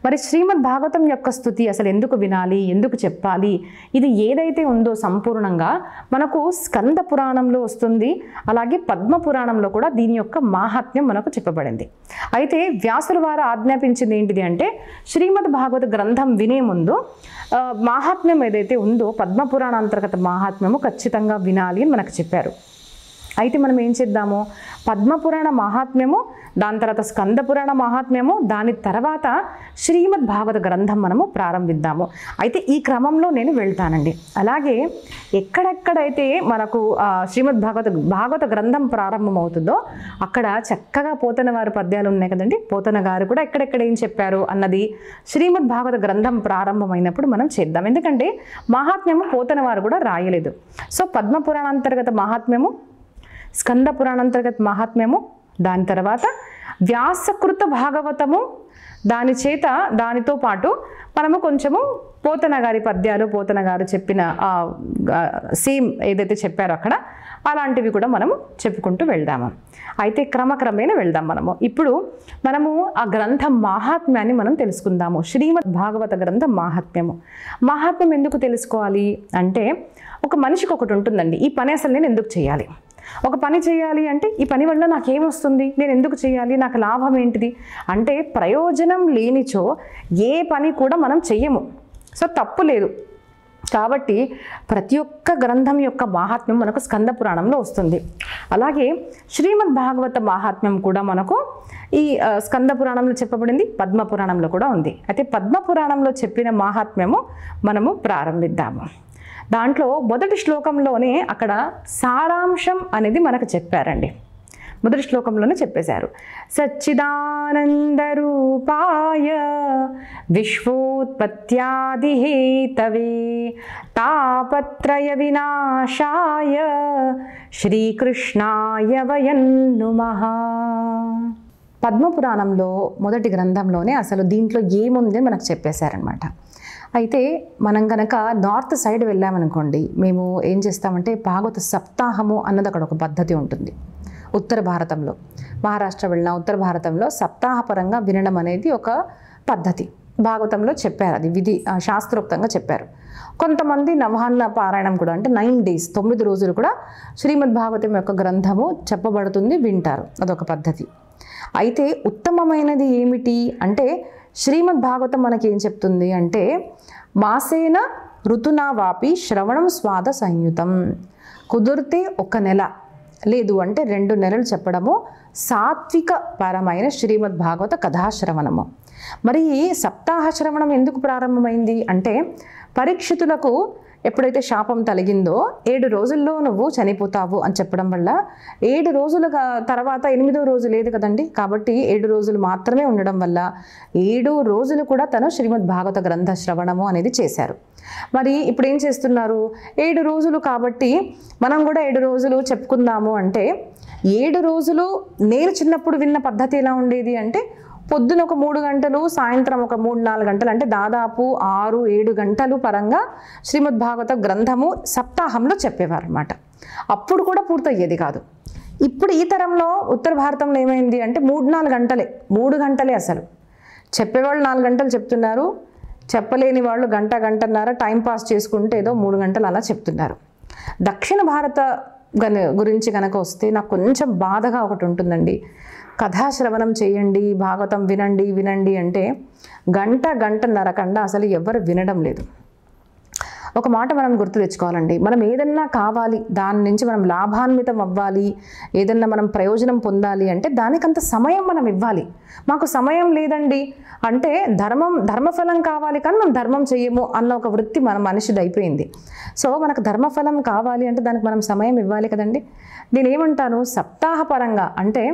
మరి శ్రీమద్ భాగవతం యొక్క స్థుతి అసలు ఎందుకు వినాలి, ఎందుకు చెప్పాలి? ఇది ఏదైతే ఉందో సంపూర్ణంగా మనకు స్కంద పురాణంలో వస్తుంది. అలాగే పద్మ పురాణంలో కూడా దీని యొక్క మాహాత్మ్యం మనకు చెప్పబడింది. అయితే వ్యాసుల వారు ఆజ్ఞాపించింది ఏంటిది అంటే, శ్రీమద్ భాగవత గ్రంథం వినే ముందు మాహాత్మ్యం ఏదైతే ఉందో పద్మ పురాణ అంతర్గత మాహాత్మ్యము ఖచ్చితంగా వినాలి అని మనకు చెప్పారు. అయితే మనం ఏం చేద్దాము, పద్మపురాణ మహాత్మ్యము, దాని తర్వాత స్కంద పురాణ మహాత్మ్యము, దాని తర్వాత శ్రీమద్ భాగవత గ్రంథం మనము ప్రారంభిద్దాము. అయితే ఈ క్రమంలో నేను వెళ్తానండి. అలాగే ఎక్కడెక్కడైతే మనకు శ్రీమద్ భాగవత గ్రంథం ప్రారంభమవుతుందో అక్కడ చక్కగా పోతన వారి పద్యాలు ఉన్నాయి కదండి. పోతన గారు కూడా ఎక్కడెక్కడ ఏం చెప్పారు అన్నది శ్రీమద్ భాగవత గ్రంథం ప్రారంభమైనప్పుడు మనం చేద్దాం. ఎందుకంటే మహాత్మ్యము పోతన వారు కూడా రాయలేదు. సో పద్మ పురాణాంతర్గత మహాత్మ్యము, స్కంద పురాణాంతర్గత మహాత్మ్యము, దాని తర్వాత వ్యాసకృత భాగవతము, దానితో పాటు మనము కొంచెము పోతన గారి పద్యాలు, పోతన గారు చెప్పిన సేమ్ ఏదైతే చెప్పారో అక్కడ అలాంటివి కూడా మనము చెప్పుకుంటూ వెళ్దాము. అయితే క్రమక్రమేణా వెళ్దాం. ఇప్పుడు మనము ఆ గ్రంథం మాహాత్మ్యాన్ని మనం తెలుసుకుందాము. శ్రీమద్ భాగవత గ్రంథం మహాత్మ్యం ఎందుకు తెలుసుకోవాలి అంటే, ఒక మనిషికి ఒకటి ఉంటుందండి, ఈ పని అసలు నేను ఎందుకు చేయాలి, ఒక పని చేయాలి అంటే ఈ పని వల్ల నాకేమొస్తుంది, నేను ఎందుకు చేయాలి, నాకు లాభం ఏంటిది అంటే ప్రయోజనం లేనిచో ఏ పని కూడా మనం చెయ్యము. సో తప్పు లేదు. కాబట్టి ప్రతి ఒక్క గ్రంథం యొక్క మహాత్మ్యం మనకు స్కంద పురాణంలో వస్తుంది. అలాగే శ్రీమద్ భాగవత మహాత్మ్యం కూడా మనకు ఈ స్కంద పురాణంలో చెప్పబడింది, పద్మ పురాణంలో కూడా ఉంది. అయితే పద్మ పురాణంలో చెప్పిన మహాత్మ్యము మనము ప్రారంభిద్దాము. దాంట్లో మొదటి శ్లోకంలోనే అక్కడ సారాంశం అనేది మనకు చెప్పారండి. మొదటి శ్లోకంలోనే చెప్పేశారు. సచ్చిదానంద రూపాయ విశ్వోత్పత్యాది హేతవే తాపత్రయ వినాశాయ శ్రీకృష్ణాయ వయం నమః. పద్మపురాణంలో మొదటి గ్రంథంలోనే అసలు దీంట్లో ఏముంది మనకు చెప్పేశారనమాట. అయితే మనం కనుక నార్త్ సైడ్ వెళ్ళామనుకోండి, మేము ఏం చేస్తామంటే భాగవత సప్తాహము అన్నది అక్కడ ఒక పద్ధతి ఉంటుంది. ఉత్తర భారతంలో, మహారాష్ట్ర వెళ్ళిన ఉత్తర భారతంలో సప్తాహపరంగా వినడం అనేది ఒక పద్ధతి భాగవతంలో చెప్పారు. అది విధి శాస్త్రోక్తంగా చెప్పారు. కొంతమంది నవహాన్న పారాయణం కూడా, అంటే 9 days 9 రోజులు కూడా శ్రీమద్ భాగవతం యొక్క గ్రంథము చెప్పబడుతుంది, వింటారు. అదొక పద్ధతి. అయితే ఉత్తమమైనది ఏమిటి అంటే, శ్రీమద్ భాగవతం మనకి ఏం చెప్తుంది అంటే, మాసేన ఋతునా వాపి శ్రవణం స్వాద సంయుతం. కుదిరితే 1 నెల, లేదు అంటే 2 నెలలు చెప్పడము సాత్విక పరమైన శ్రీమద్ భాగవత కథాశ్రవణము. మరి సప్తాహ శ్రవణం ఎందుకు ప్రారంభమైంది అంటే, పరీక్షితులకు ఎప్పుడైతే శాపం తొలగిందో 7 రోజుల్లో నువ్వు చనిపోతావు అని చెప్పడం వల్ల 7 రోజుల తర్వాత 8వ రోజు లేదు కదండి. కాబట్టి 7 రోజులు మాత్రమే ఉండడం వల్ల 7 రోజులు కూడా తను శ్రీమద్ భాగవత గ్రంథ శ్రవణము అనేది చేశారు. మరి ఇప్పుడు ఏం చేస్తున్నారు, 7 రోజులు కాబట్టి మనం కూడా 7 రోజులు చెప్పుకుందాము అంటే, 7 రోజులు నేను చిన్నప్పుడు విన్న పద్ధతి ఎలా ఉండేది అంటే, పొద్దున ఒక 3 గంటలు, సాయంత్రం ఒక 3-4 గంటలు, అంటే దాదాపు 6-7 గంటలు పరంగా శ్రీమద్ భాగవత గ్రంథము సప్తాహంలో చెప్పేవారు అన్నమాట. అప్పుడు కూడా పూర్తయ్యేది కాదు. ఇప్పుడు ఈ తరంలో ఉత్తర భారతంలో ఏమైంది అంటే 3-4 గంటలే, 3 గంటలే అసలు. చెప్పేవాళ్ళు 4 గంటలు చెప్తున్నారు, చెప్పలేని వాళ్ళు గంటన్నర టైం పాస్ చేసుకుంటే ఏదో 3 గంటలు అలా చెప్తున్నారు. దక్షిణ భారత గురించి కనుక వస్తే నాకు కొంచెం బాధగా ఒకటి ఉంటుందండి. కథాశ్రవణం చేయండి, భాగవతం వినండి అంటే గంటన్నర కన్నా అసలు ఎవరు వినడం లేదు. ఒక మాట మనం గుర్తు తెచ్చుకోవాలండి, మనం ఏదన్నా కావాలి, దాని నుంచి మనం లాభాన్వితం అవ్వాలి, ఏదన్నా మనం ప్రయోజనం పొందాలి అంటే దానికంత సమయం మనం ఇవ్వాలి. మాకు సమయం లేదండి అంటే ధర్మఫలం కావాలి కానీ మనం ధర్మం చెయ్యము అన్న ఒక వృత్తి మన మనిషిది అయిపోయింది. సో మనకు ధర్మఫలం కావాలి అంటే దానికి మనం సమయం ఇవ్వాలి కదండి. నేను ఏమంటాను, సప్తాహపరంగా అంటే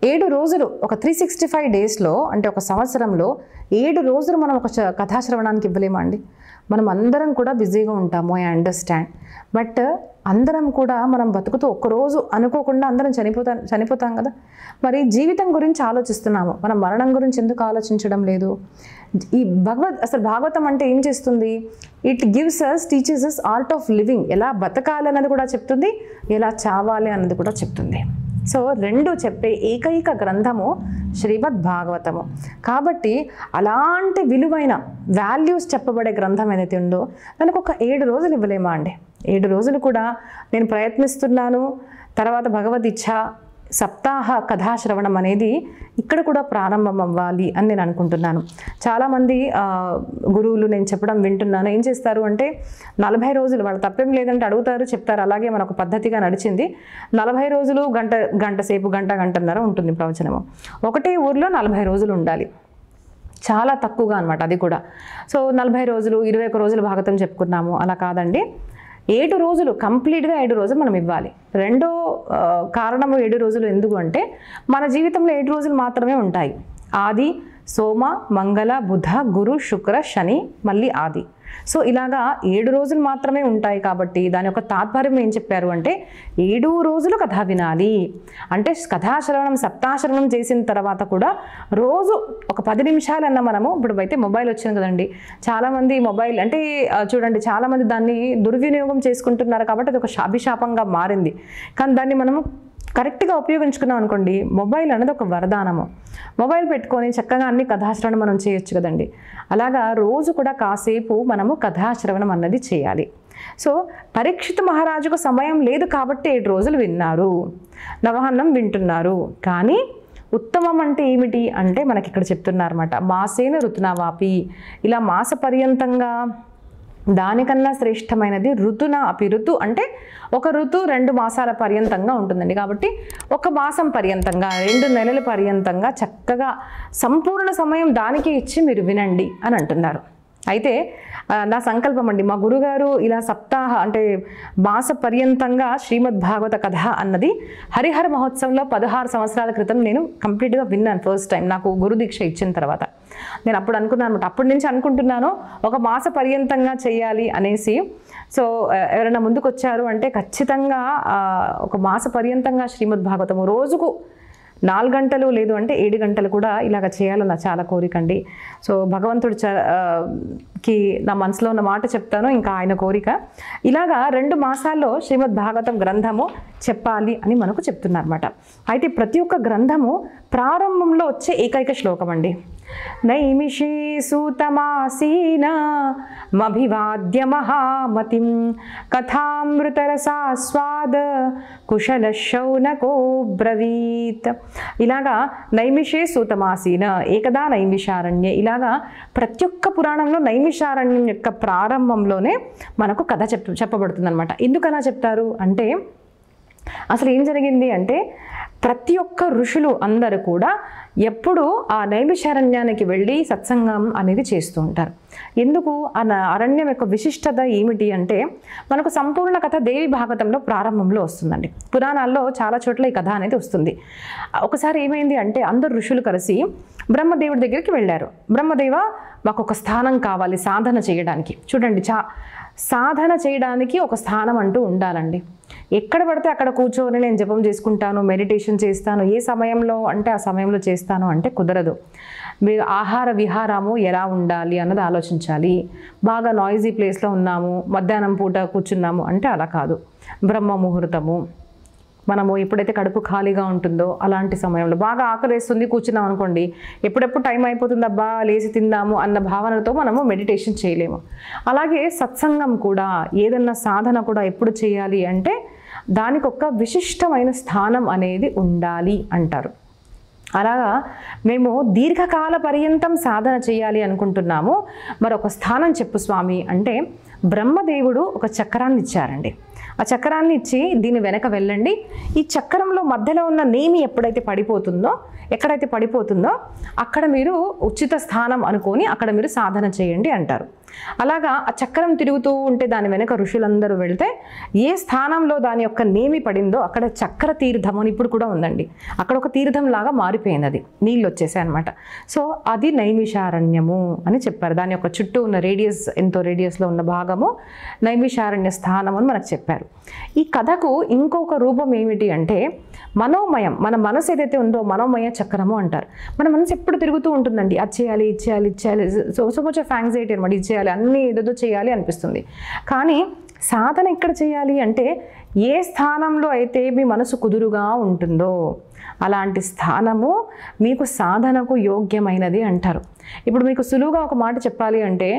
7 రోజులు, ఒక 365 daysలో అంటే ఒక సంవత్సరంలో 7 రోజులు మనం ఒక కథాశ్రవణానికి ఇవ్వలేమా అండి. మనం అందరం కూడా బిజీగా ఉంటాము, ఐ అండర్స్టాండ్. బట్ అందరం కూడా మనం బతుకుతూ ఒక్కరోజు అనుకోకుండా అందరం చనిపోతాం కదా. మరి జీవితం గురించి ఆలోచిస్తున్నాము, మనం మరణం గురించి ఎందుకు ఆలోచించడం లేదు? ఈ అసలు భాగవతం అంటే ఏం చేస్తుంది, it gives us, teaches us art of living. ఎలా బతకాలి అన్నది కూడా చెప్తుంది, ఎలా చావాలి అన్నది కూడా చెప్తుంది. సో 2 చెప్పే ఏకైక గ్రంథము శ్రీమద్ భాగవతము. కాబట్టి అలాంటి విలువైన వాల్యూస్ చెప్పబడే గ్రంథం ఏదైతే ఉందో దానికి ఒక 7 రోజులు ఇవ్వలేమా అండి. 7 రోజులు కూడా నేను ప్రయత్నిస్తున్నాను. తర్వాత భగవద్ ఇచ్ఛ సప్తాహ కథాశ్రవణం అనేది ఇక్కడ కూడా ప్రారంభం అవ్వాలి అని నేను అనుకుంటున్నాను. చాలామంది గురువులు నేను చెప్పడం వింటున్నాను, ఏం చేస్తారు అంటే 40 రోజులు, వాళ్ళు తప్పేం లేదంటే అడుగుతారు, చెప్తారు. అలాగే మనకు పద్ధతిగా నడిచింది. 40 రోజులు గంట సేపు, గంటన్నర ఉంటుంది ప్రవచనము. ఒకటే ఊర్లో 40 రోజులు ఉండాలి, చాలా తక్కువగా అనమాట అది కూడా. సో 40 రోజులు, 21 రోజులు భాగవతం చెప్పుకున్నాము, అలా కాదండి. 7 రోజులు కంప్లీట్గా 7 రోజులు మనం ఇవ్వాలి. రెండో కారణము 7 రోజులు ఎందుకు అంటే, మన జీవితంలో 7 రోజులు మాత్రమే ఉంటాయి. ఆది సోమ, మంగళ, బుధ, గురు, శుక్ర, శని, మళ్ళీ ఆది. సో ఇలాగా 7 రోజులు మాత్రమే ఉంటాయి కాబట్టి దాని యొక్క తాత్పర్యం ఏం చెప్పారు అంటే 7 రోజులు కథ వినాలి. అంటే కథాశ్రవణం, సప్తాశ్రవణం చేసిన తర్వాత కూడా రోజు ఒక 10 నిమిషాలన్నా మనము, ఇప్పుడు అయితే మొబైల్ వచ్చింది కదండి, చాలామంది మొబైల్ అంటే చూడండి చాలామంది దాన్ని దుర్వినియోగం చేసుకుంటున్నారు కాబట్టి అది ఒక అభిశాపంగా మారింది. కానీ దాన్ని మనము కరెక్ట్గా ఉపయోగించుకున్నాం అనుకోండి, మొబైల్ అనేది ఒక వరదానము. మొబైల్ పెట్టుకొని చక్కగా అన్ని కథాశ్రవణం మనం చేయొచ్చు కదండి. అలాగా రోజు కూడా కాసేపు మనము కథాశ్రవణం అన్నది చేయాలి. సో పరీక్షిత్ మహారాజుకు సమయం లేదు కాబట్టి 7 రోజులు విన్నారు, నవహన్నం వింటున్నారు. కానీ ఉత్తమం అంటే ఏమిటి అంటే మనకి ఇక్కడ చెప్తున్నారన్నమాట, మాసేన ఋతునావాపి, ఇలా మాస పర్యంతంగా దానికన్నా శ్రేష్టమైనది ఋతున అపి. ఋతు అంటే ఒక ఋతు 2 మాసాల పర్యంతంగా ఉంటుందండి. కాబట్టి 1 మాసం పర్యంతంగా 2 నెలల పర్యంతంగా చక్కగా సంపూర్ణ సమయం దానికి ఇచ్చి మీరు వినండి అని అంటున్నారు. అయితే నా సంకల్పం అండి, మా గురుగారు ఇలా సప్తాహ అంటే మాస పర్యంతంగా శ్రీమద్ భాగవత కథ అన్నది హరిహర మహోత్సవంలో 16 సంవత్సరాల క్రితం నేను కంప్లీట్గా విన్నాను. ఫస్ట్ టైం నాకు గురు దీక్ష ఇచ్చిన తర్వాత నేను అప్పుడు అనుకున్నాను అనమాట, అప్పటి నుంచి అనుకుంటున్నాను ఒక మాస పర్యంతంగా చేయాలి అనేసి. సో ఎవరైనా ముందుకు వచ్చారు అంటే ఖచ్చితంగా ఒక మాస పర్యంతంగా శ్రీమద్ భాగవతము రోజుకు 4 గంటలు లేదు అంటే 7 గంటలు కూడా ఇలాగ చేయాలని నా చాలా కోరికండి. సో భగవంతుడు కి నా మనసులో ఉన్న మాట చెప్తాను, ఇంకా ఆయన కోరిక. ఇలాగా 2 మాసాల్లో శ్రీమద్ భాగవతం గ్రంథము చెప్పాలి అని మనకు చెప్తున్నారన్నమాట. అయితే ప్రతి ఒక్క గ్రంథము ప్రారంభంలో వచ్చే ఏకైక శ్లోకం అండి. నైమిషే సూతమాసీన మభివాద్య మహామతిం కథామృతరసాస్వాద కుశల శౌనకో బ్రవీత్. ఇలాగా నైమిషే సూతమాసీన, ఏకదా నైమిషారణ్యే, ఇలాగా ప్రతి ఒక్క పురాణంలో నైమిషారణ్యం యొక్క ప్రారంభంలోనే మనకు కథ చెప్పబడుతుంది అనమాట. ఎందుకలా చెప్తారు అంటే అసలు ఏం జరిగింది అంటే ప్రతి ఒక్క ఋషులు అందరూ కూడా ఎప్పుడు ఆ నైమిషారణ్యానికి వెళ్ళి సత్సంగం అనేది చేస్తూ ఉంటారు. ఎందుకు ఆ అరణ్యం యొక్క విశిష్టత ఏమిటి అంటే మనకు సంపూర్ణ కథ దేవి భాగవతంలో ప్రారంభంలో వస్తుందండి. పురాణాల్లో చాలా చోట్ల ఈ కథ అనేది వస్తుంది. ఒకసారి ఏమైంది అంటే అందరు ఋషులు కలిసి బ్రహ్మదేవుడి దగ్గరికి వెళ్ళారు. బ్రహ్మదేవ మాకు ఒక స్థానం కావాలి సాధన చేయడానికి. చూడండి, సాధన చేయడానికి ఒక స్థానం అంటూ ఉండాలండి. ఎక్కడ పడితే అక్కడ కూర్చొని నేను జపం చేసుకుంటాను, మెడిటేషన్ చేస్తాను, ఏ సమయంలో అంటే ఆ సమయంలో చేస్తాను అంటే కుదరదు. మీరు ఆహార విహారము ఎలా ఉండాలి అన్నది ఆలోచించాలి. బాగా నాయిజీ ప్లేస్లో ఉన్నాము, మధ్యాహ్నం పూట కూర్చున్నాము అంటే అలా కాదు. బ్రహ్మ ముహూర్తము, మనము ఎప్పుడైతే కడుపు ఖాళీగా ఉంటుందో అలాంటి సమయంలో, బాగా ఆకలేస్తుంది కూర్చున్నాం అనుకోండి, ఎప్పుడెప్పుడు టైం అయిపోతుందబ్బా లేచి తిందాము అన్న భావనతో మనము మెడిటేషన్ చేయలేము. అలాగే సత్సంగం కూడా, ఏదన్నా సాధన కూడా ఎప్పుడు చేయాలి అంటే దానికి ఒక విశిష్టమైన స్థానం అనేది ఉండాలి అంటారు. అలాగా మేము దీర్ఘకాల పర్యంతం సాధన చేయాలి అనుకుంటున్నాము, మరొక స్థానం చెప్పు స్వామి అంటే బ్రహ్మదేవుడు ఒక చక్రాన్ని ఇచ్చారండి. ఆ చక్రాన్ని ఇచ్చి దీని వెనక వెళ్ళండి, ఈ చక్రంలో మధ్యలో ఉన్న నేమి ఎప్పుడైతే పడిపోతుందో, ఎక్కడైతే పడిపోతుందో అక్కడ మీరు ఉచిత స్థానం అనుకొని అక్కడ మీరు సాధన చేయండి అంటారు. అలాగా ఆ చక్రం తిరుగుతూ ఉంటే దాని వెనక ఋషులందరూ వెళ్తే ఏ స్థానంలో దాని యొక్క నేమి పడిందో అక్కడ చక్ర తీర్థం అని ఇప్పుడు కూడా ఉందండి. అక్కడ ఒక తీర్థం లాగా మారిపోయింది, అది నీళ్ళు వచ్చేసాయి అనమాట. సో అది నైమిషారణ్యము అని చెప్పారు. దాని యొక్క చుట్టూ ఉన్న రేడియస్, ఎంతో రేడియస్లో ఉన్న భాగము నైమిషారణ్య స్థానం అని మనకు చెప్పారు. ఈ కథకు ఇంకొక రూపం ఏమిటి అంటే మనోమయం. మన మనసు ఏదైతే ఉందో మనోమయ చక్రము అంటారు. మన మనసు ఎప్పుడు తిరుగుతూ ఉంటుందండి, అది చేయాలి ఇది చేయాలి ఇది చేయాలి, సో మచ్ ఆఫ్ యాంగ్జైటీ అనమాట. ఇది చేయాలి, అన్నీ ఏదేదో చేయాలి అనిపిస్తుంది. కానీ సాధన ఎక్కడ చేయాలి అంటే ఏ స్థానంలో అయితే మీ మనసు కుదురుగా ఉంటుందో అలాంటి స్థానము మీకు సాధనకు యోగ్యమైనది అంటారు. ఇప్పుడు మీకు సులువుగా ఒక మాట చెప్పాలి అంటే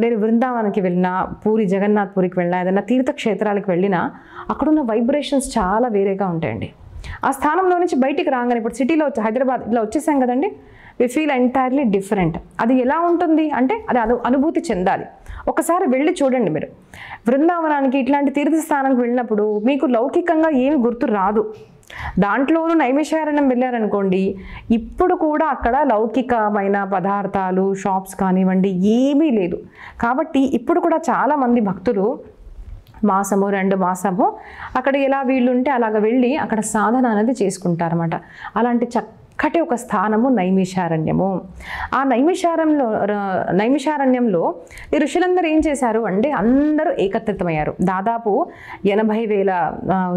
నేను బృందావనానికి వెళ్ళినా, పూరి జగన్నాథ్ పూరికి వెళ్ళినా, ఏదైనా తీర్థక్షేత్రాలకు వెళ్ళినా అక్కడున్న వైబ్రేషన్స్ చాలా వేరేగా ఉంటాయండి. ఆ స్థానంలో నుంచి బయటికి రాగానే, ఇప్పుడు సిటీలో హైదరాబాద్ ఇలా వచ్చేసాం కదండి, వి ఫీల్ ఎంటైర్లీ డిఫరెంట్. అది ఎలా ఉంటుంది అంటే అది అనుభూతి చెందాలి. ఒకసారి వెళ్ళి చూడండి. మీరు బృందావనానికి ఇట్లాంటి తీర్థస్థానానికి వెళ్ళినప్పుడు మీకు లౌకికంగా ఏమి గుర్తు రాదు. దాంట్లోనూ నైమిషారణ్యం వెళ్ళారనుకోండి, ఇప్పుడు కూడా అక్కడ లౌకికమైన పదార్థాలు, షాప్స్ కానివ్వండి ఏమీ లేదు. కాబట్టి ఇప్పుడు కూడా చాలామంది భక్తులు మాసము 2 మాసము అక్కడ ఎలా వీళ్ళుంటే అలాగ వెళ్ళి అక్కడ సాధన అనేది చేసుకుంటారన్నమాట. అలాంటి చక్కటి ఒక స్థానము నైమిషారణ్యము. ఆ నైమిషారణ్యంలో ఈ ఋషులందరూ ఏం చేశారు అంటే అందరూ ఏకత్రితమయ్యారు. దాదాపు 80,000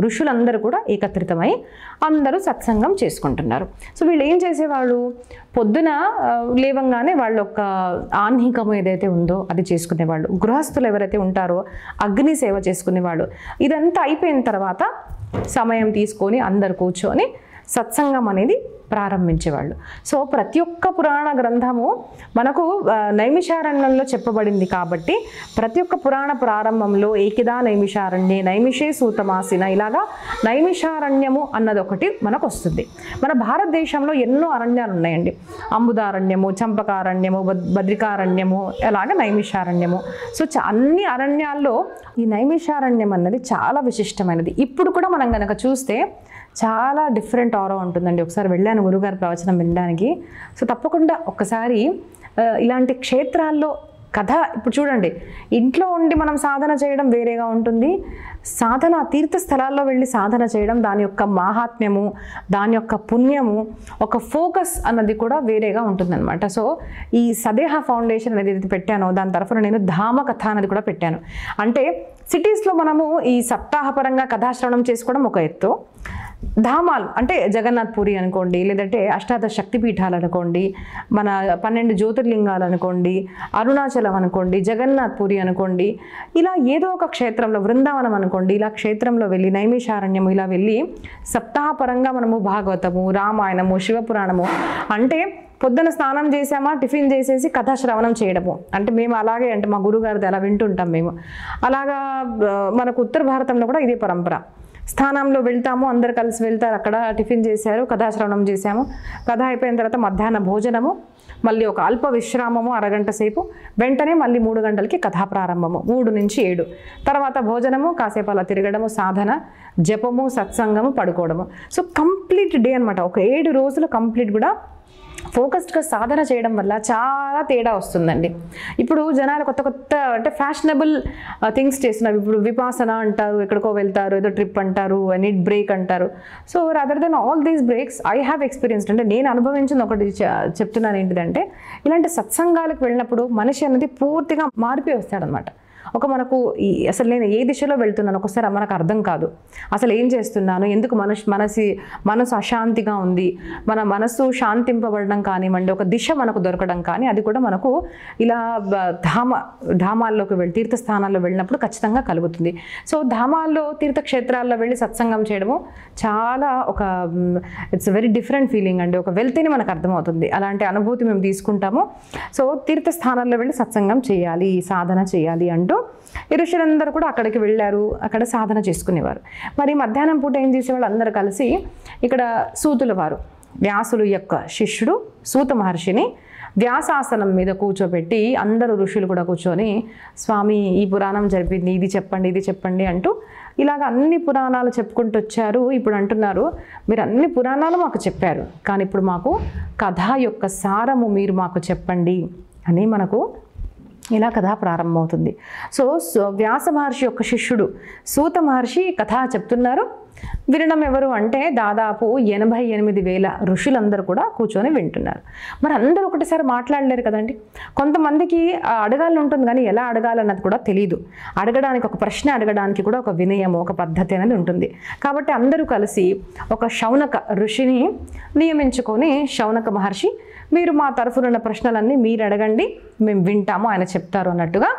ఋషులందరూ కూడా ఏకత్రితమై అందరూ సత్సంగం చేసుకుంటున్నారు. సో వీళ్ళు ఏం చేసేవాళ్ళు, పొద్దున లేవంగానే వాళ్ళ యొక్క ఆహ్నికము ఏదైతే ఉందో అది చేసుకునేవాళ్ళు. గృహస్థులు ఎవరైతే ఉంటారో అగ్ని సేవ చేసుకునేవాళ్ళు. ఇదంతా అయిపోయిన తర్వాత సమయం తీసుకొని అందరు కూర్చొని సత్సంగం అనేది ప్రారంభించేవాళ్ళు. సో ప్రతి ఒక్క పురాణ గ్రంథము మనకు నైమిషారణ్యంలో చెప్పబడింది కాబట్టి ప్రతి ఒక్క పురాణ ప్రారంభంలో ఏకిదా నైమిషారణ్యే నైమిషే సూతమాసిన ఇలాగా నైమిషారణ్యము అన్నది ఒకటి మనకు వస్తుంది. మన భారతదేశంలో ఎన్నో అరణ్యాలు ఉన్నాయండి. అంబుదారణ్యము, చంపకారణ్యము, బద్రికారణ్యము, అలాగే నైమిషారణ్యము. సో అన్ని అరణ్యాల్లో ఈ నైమిషారణ్యం అన్నది చాలా విశిష్టమైనది. ఇప్పుడు కూడా మనం కనుక చూస్తే చాలా డిఫరెంట్ ఆరా ఉంటుందండి. ఒకసారి వెళ్ళాను గురుగారి ప్రవచనం వినడానికి. సో తప్పకుండా ఒక్కసారి ఇలాంటి క్షేత్రాల్లో కథ, ఇప్పుడు చూడండి, ఇంట్లో ఉండి మనం సాధన చేయడం వేరేగా ఉంటుంది, సాధన తీర్థస్థలాల్లో వెళ్ళి సాధన చేయడం, దాని యొక్క మాహాత్మ్యము, దాని యొక్క పుణ్యము, ఒక ఫోకస్ అన్నది కూడా వేరేగా ఉంటుందన్నమాట. సో ఈ సదేహ ఫౌండేషన్ అనేది ఏదైతే పెట్టానో దాని తరఫున నేను ధామ కథ అనేది కూడా పెట్టాను. అంటే సిటీస్లో మనము ఈ సప్తాహపరంగా కథాశ్రవణం చేసుకోవడం ఒక ఎత్తు, ధామాలు అంటే జగన్నాథ్ పూరి అనుకోండి, లేదంటే అష్టాదశ శక్తిపీఠాలు అనుకోండి, మన 12 జ్యోతిర్లింగాలు అనుకోండి, అరుణాచలం అనుకోండి, జగన్నాథ్ పూరి అనుకోండి, ఇలా ఏదో ఒక క్షేత్రంలో, బృందావనం అనుకోండి, ఇలా క్షేత్రంలో వెళ్ళి నైమిషారణ్యము ఇలా వెళ్ళి సప్తాహపరంగా మనము భాగవతము, రామాయణము, శివపురాణము, అంటే పొద్దున స్నానం చేసామా, టిఫిన్ చేసేసి కథాశ్రవణం చేయడము. అంటే మేము అలాగే, అంటే మా గురుగారిది అలా వింటుంటాం మేము. అలాగా మనకు ఉత్తర భారతంలో కూడా ఇదే పరంపర. స్థానంలో వెళ్తాము, అందరు కలిసి వెళ్తారు, అక్కడ టిఫిన్ చేశారు, కథాశ్రవణం చేశాము, కథ అయిపోయిన తర్వాత మధ్యాహ్న భోజనము, మళ్ళీ ఒక అల్ప విశ్రామము అరగంట సేపు, వెంటనే మళ్ళీ 3 గంటలకి కథా ప్రారంభము, 3 నుంచి 7, తర్వాత భోజనము, కాసేపు అలా తిరగడము, సాధన, జపము, సత్సంగము, పడుకోవడము. సో కంప్లీట్ డే అనమాట. ఒక 7 రోజులు కంప్లీట్ కూడా ఫోకస్డ్గా సాధన చేయడం వల్ల చాలా తేడా వస్తుందండి. ఇప్పుడు జనాలు కొత్త కొత్త అంటే ఫ్యాషనబుల్ థింగ్స్ చేస్తున్నారు. ఇప్పుడు విపాసన అంటారు, ఎక్కడికో వెళ్తారు, ఏదో ట్రిప్ అంటారు, నీడ్ బ్రేక్ అంటారు. So rather than all these breaks I have experienced, అంటే నేను అనుభవించింది ఒకటి చెప్తున్నాను. ఏంటిదంటే ఇలాంటి సత్సంగాలకు వెళ్ళినప్పుడు మనిషి అనేది పూర్తిగా మారిపోయి వస్తాడనమాట. ఒక మనకు అసలు నేను ఏ దిశలో వెళ్తున్నాను ఒకసారి మనకు అర్థం కాదు, అసలు ఏం చేస్తున్నాను, ఎందుకు మనసు అశాంతిగా ఉంది, మన మనసు శాంతింపబడడం కానివ్వండి, ఒక దిశ మనకు దొరకడం కానీ, అది కూడా మనకు ఇలా ధామాల్లోకి వెళ్ళి తీర్థస్థానాల్లో వెళ్ళినప్పుడు ఖచ్చితంగా కలుగుతుంది. సో ధామాల్లో, తీర్థక్షేత్రాల్లో వెళ్ళి సత్సంగం చేయడము చాలా ఒక ఇట్స్ వెరీ డిఫరెంట్ ఫీలింగ్ అండి. ఒక వెళ్తేనే మనకు అర్థమవుతుంది, అలాంటి అనుభూతి మేము తీసుకుంటాము. సో తీర్థస్థానాల్లో వెళ్ళి సత్సంగం చేయాలి, సాధన చేయాలి అంటూ ఈ ఋషులందరూ కూడా అక్కడికి వెళ్ళారు, అక్కడ సాధన చేసుకునేవారు. మరి మధ్యాహ్నం పూట ఏం చేసేవాళ్ళు, అందరూ కలిసి ఇక్కడ సూతుల వారు, వ్యాసులు యొక్క శిష్యుడు సూత మహర్షిని వ్యాసాసనం మీద కూర్చోబెట్టి అందరూ ఋషులు కూడా కూర్చొని, స్వామి ఈ పురాణం జరిపింది, ఇది చెప్పండి, ఇది చెప్పండి అంటూ ఇలాగ అన్ని పురాణాలు చెప్పుకుంటూ వచ్చారు. ఇప్పుడు అంటున్నారు, మీరు అన్ని పురాణాలు మాకు చెప్పారు, కానీ ఇప్పుడు మాకు కథ యొక్క సారము మీరు మాకు చెప్పండి అని మనకు ఇలా కథ ప్రారంభమవుతుంది. సో వ్యాస మహర్షి యొక్క శిష్యుడు సూత మహర్షి కథ చెప్తున్నారు. వినడం ఎవరు అంటే దాదాపు 88,000 ఋషులందరూ కూడా కూర్చొని వింటున్నారు. మరి అందరూ ఒకటిసారి మాట్లాడలేరు కదండి. కొంతమందికి అడగాలని ఉంటుంది, కానీ ఎలా అడగాలన్నది కూడా తెలియదు. అడగడానికి, ఒక ప్రశ్న అడగడానికి కూడా ఒక వినయము, ఒక పద్ధతి అనేది ఉంటుంది. కాబట్టి అందరూ కలిసి ఒక శౌనక ఋషిని నియమించుకొని, శౌనక మహర్షి మీరు మా తరఫున ఉన్న ప్రశ్నలన్నీ మీరు అడగండి, మేము వింటాము, ఆయన చెప్తారు అన్నట్టుగా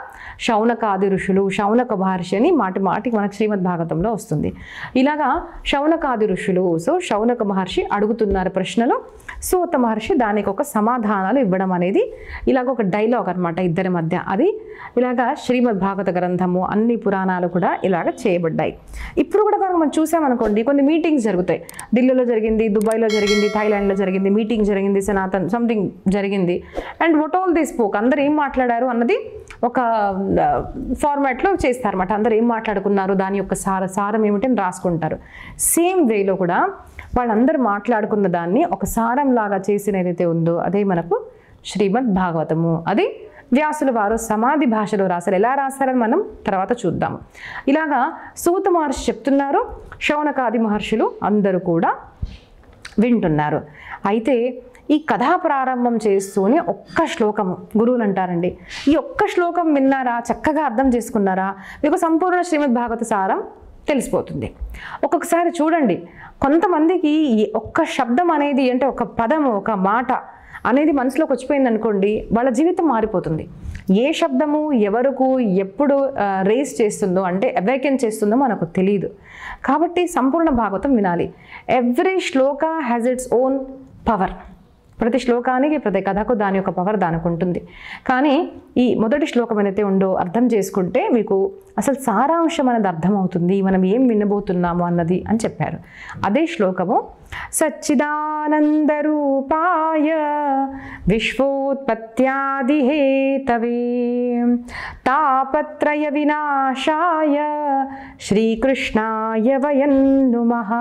శౌనకాది ఋషులు, శౌనక మహర్షి అని మాటి మాటికి మనకు శ్రీమద్ భాగవతంలో వస్తుంది. ఇలాగా శౌనకాది ఋషులు, సో శౌనక మహర్షి అడుగుతున్నారు ప్రశ్నలు, సూత మహర్షి దానికి ఒక సమాధానాలు ఇవ్వడం అనేది ఇలాగ ఒక డైలాగ్ అనమాట ఇద్దరి మధ్య. అది ఇలాగా శ్రీమద్ భాగవత గ్రంథము, అన్ని పురాణాలు కూడా ఇలాగ చేయబడ్డాయి. ఇప్పుడు కూడా కనుక మనం చూసామనుకోండి, కొన్ని మీటింగ్స్ జరుగుతాయి. ఢిల్లీలో జరిగింది, దుబాయ్లో జరిగింది, థాయిలాండ్లో జరిగింది, మీటింగ్ జరిగింది, సనాతన్ సంథింగ్ జరిగింది. And what all they spoke, అందరు ఏం మాట్లాడారు అన్నది ఒక ఫార్మాట్లో చేస్తారన్నమాట. అందరు ఏం మాట్లాడుకున్నారు, దాని యొక్క సారం ఏమిటని రాసుకుంటారు. సేమ్ వేలో కూడా వాళ్ళందరూ మాట్లాడుకున్న దాన్ని ఒక సారం లాగా చేసిన ఏదైతే ఉందో అదే మనకు శ్రీమద్ భాగవతము. అది వ్యాసుల వారు సమాధి భాషలో రాశారు. ఎలా రాశారని మనం తర్వాత చూద్దాము. ఇలాగా సూత మహర్షి చెప్తున్నారు, శౌనకాది మహర్షులు అందరూ కూడా వింటున్నారు. అయితే ఈ కథా ప్రారంభం చేస్తూనే ఒక్క శ్లోకము గురువులు అంటారండి, ఈ ఒక్క శ్లోకం విన్నారా, చక్కగా అర్థం చేసుకున్నారా, మీకు సంపూర్ణ శ్రీమద్ భాగవత సారం తెలిసిపోతుంది. ఒక్కొక్కసారి చూడండి, కొంతమందికి ఈ ఒక్క శబ్దం అనేది అంటే ఒక పదము, ఒక మాట అనేది మనసులోకి వచ్చిపోయింది అనుకోండి, వాళ్ళ జీవితం మారిపోతుంది. ఏ శబ్దము ఎవరకు ఎప్పుడు రేస్ చేస్తుందో అంటే అవేకెన్ చేస్తుందో మనకు తెలియదు. కాబట్టి సంపూర్ణ భాగవతం వినాలి. Every Shloka has its own power. ప్రతి శ్లోకానికి, ప్రతి కథకు దాని యొక్క పవర్ దానికి ఉంటుంది. కానీ ఈ మొదటి శ్లోకం ఏదైతే ఉందో అర్థం చేసుకుంటే మీకు అసలు సారాంశం అనేది అర్థమవుతుంది, మనం ఏం వినబోతున్నాము అన్నది అని చెప్పారు. అదే శ్లోకము సచ్చిదానంద రూపాయ విశ్వోత్పత్యాది హేతవే తాపత్రయ వినాశాయ శ్రీకృష్ణాయ వయం నుమః.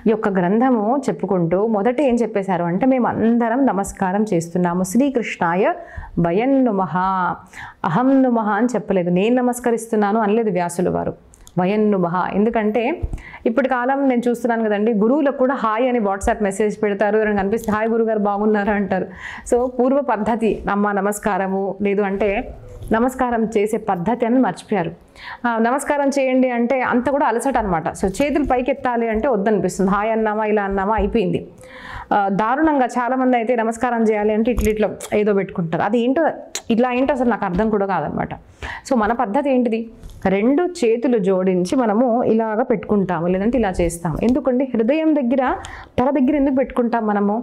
ఈ యొక్క గ్రంథము చెప్పుకుంటూ మొదట ఏం చెప్పేశారు అంటే, మేము అందరం నమస్కారం చేస్తున్నాము శ్రీకృష్ణాయ వయం నుమః. అహం నుమః అని చెప్పలేదు, నేను నమస్కరిస్తున్నాను అనలేదు వ్యాసుల వారు, వయం నుమః. ఎందుకంటే ఇప్పటి కాలం నేను చూస్తున్నాను కదండి, గురువులకు కూడా హాయ్ అని వాట్సాప్ మెసేజ్ పెడతారు, ఎవరైనా కనిపిస్తే హాయ్ గురుగారు బాగున్నారా అంటారు. సో పూర్వ పద్ధతి అమ్మ నమస్కారము, లేదు అంటే నమస్కారం చేసే పద్ధతి అని మర్చిపోయారు. నమస్కారం చేయండి అంటే అంత కూడా అలసట అనమాట. సో చేతులు పైకి ఎత్తాలి అంటే వద్దనిపిస్తుంది, హాయ్ అన్నామా ఇలా అన్నామా అయిపోయింది. దారుణంగా చాలామంది అయితే నమస్కారం చేయాలి అంటే ఇట్లా ఏదో పెట్టుకుంటారు. అది ఏంటో ఇట్లా ఏంటో అసలు నాకు అర్థం కూడా కాదనమాట. సో మన పద్ధతి ఏంటిది, రెండు చేతులు జోడించి మనము ఇలాగ పెట్టుకుంటాము, లేదంటే ఇలా చేస్తాము. ఎందుకంటే హృదయం దగ్గర, తల దగ్గర ఎందుకు పెట్టుకుంటాం మనము,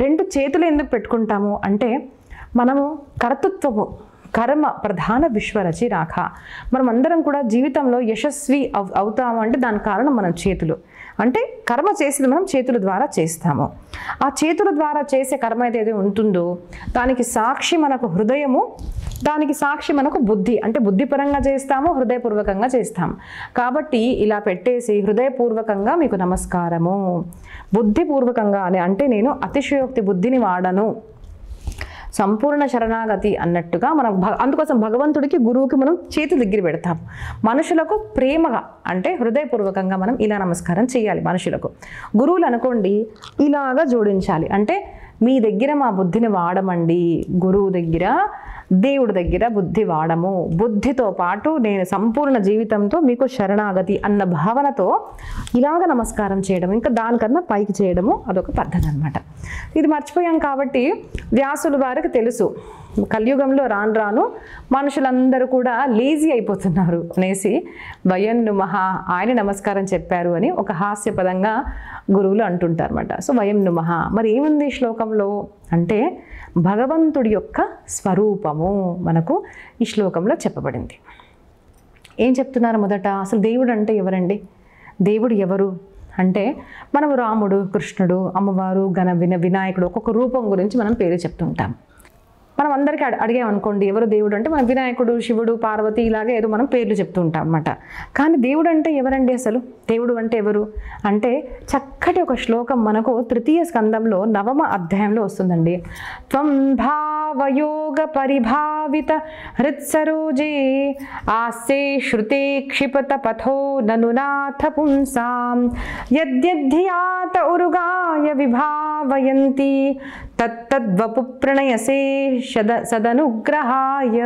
రెండు చేతులు ఎందుకు పెట్టుకుంటాము అంటే మనము కర్తృత్వము, కర్మ ప్రధాన విశ్వరచి రాఖ. మనం అందరం కూడా జీవితంలో యశస్వి అవుతాము అంటే దానికి కారణం మన చేతులు. అంటే కర్మ చేసేది మనం చేతుల ద్వారా చేస్తాము. ఆ చేతుల ద్వారా చేసే కర్మ ఏదైతే ఉంటుందో దానికి సాక్షి మనకు హృదయము, దానికి సాక్షి మనకు బుద్ధి. అంటే బుద్ధిపరంగా చేస్తాము, హృదయపూర్వకంగా చేస్తాము. కాబట్టి ఇలా పెట్టేసి హృదయపూర్వకంగా మీకు నమస్కారము, బుద్ధిపూర్వకంగా అంటే నేను అతిశయోక్తి బుద్ధిని వాడను, సంపూర్ణ శరణాగతి అన్నట్టుగా మనం అందుకోసం భగవంతుడికి, గురువుకి మనం చేతి దగ్గర పెడతాం. మనుషులకు ప్రేమగా అంటే హృదయపూర్వకంగా మనం ఇలా నమస్కారం చేయాలి. మనుషులకు, గురువులు అనుకోండి ఇలాగా జోడించాలి. అంటే మీ దగ్గర మా బుద్ధిని వాడమండి, గురువు దగ్గర, దేవుడి దగ్గర బుద్ధి వాడము, బుద్ధితో పాటు నేను సంపూర్ణ జీవితంతో మీకు శరణాగతి అన్న భావనతో ఇలాగ నమస్కారం చేయడం, ఇంకా దానికన్నా పైకి చేయడము అదొక పద్ధతి అనమాట. ఇది మర్చిపోయాం కాబట్టి వ్యాసుల వారికి తెలుసు, కలియుగంలో రాను రాను మనుషులందరూ కూడా లేజీ అయిపోతున్నారు అనేసి వయం నుమః, ఆయన నమస్కారం చెప్పారు అని ఒక హాస్యపదంగా గురువులు అంటుంటారు అనమాట. సో వయం నుమః. మరి ఏముంది శ్లోకంలో అంటే భగవంతుడి యొక్క స్వరూపము మనకు ఈ శ్లోకంలో చెప్పబడింది. ఏం చెప్తున్నారు మొదట, అసలు దేవుడు అంటే ఎవరండి, దేవుడు ఎవరు అంటే మనము రాముడు, కృష్ణుడు, అమ్మవారు, వినాయకుడు, ఒక్కొక్క రూపం గురించి మనం పేరు చెప్తుంటాం. మనం అందరికీ అడిగామనుకోండి ఎవరు దేవుడు అంటే మనం వినాయకుడు, శివుడు, పార్వతి ఇలాగే ఏదో మనం పేర్లు చెప్తూ ఉంటాం అన్నమాట. కానీ దేవుడు అంటే ఎవరండి, అసలు దేవుడు అంటే ఎవరు అంటే చక్కటి ఒక శ్లోకం మనకు తృతీయ స్కందంలో 9వ అధ్యాయంలో వస్తుందండి. త్వం భావయోగ పరిభావిత హృత్సరోజే ఆస్తే శృతే క్షిపత పథో ననునాథ పుంసాం యద్యధ్యాత ఉరుగాయ విభావయంతి తత్తద్వపు ప్రణయసే సదనుగ్రహాయ.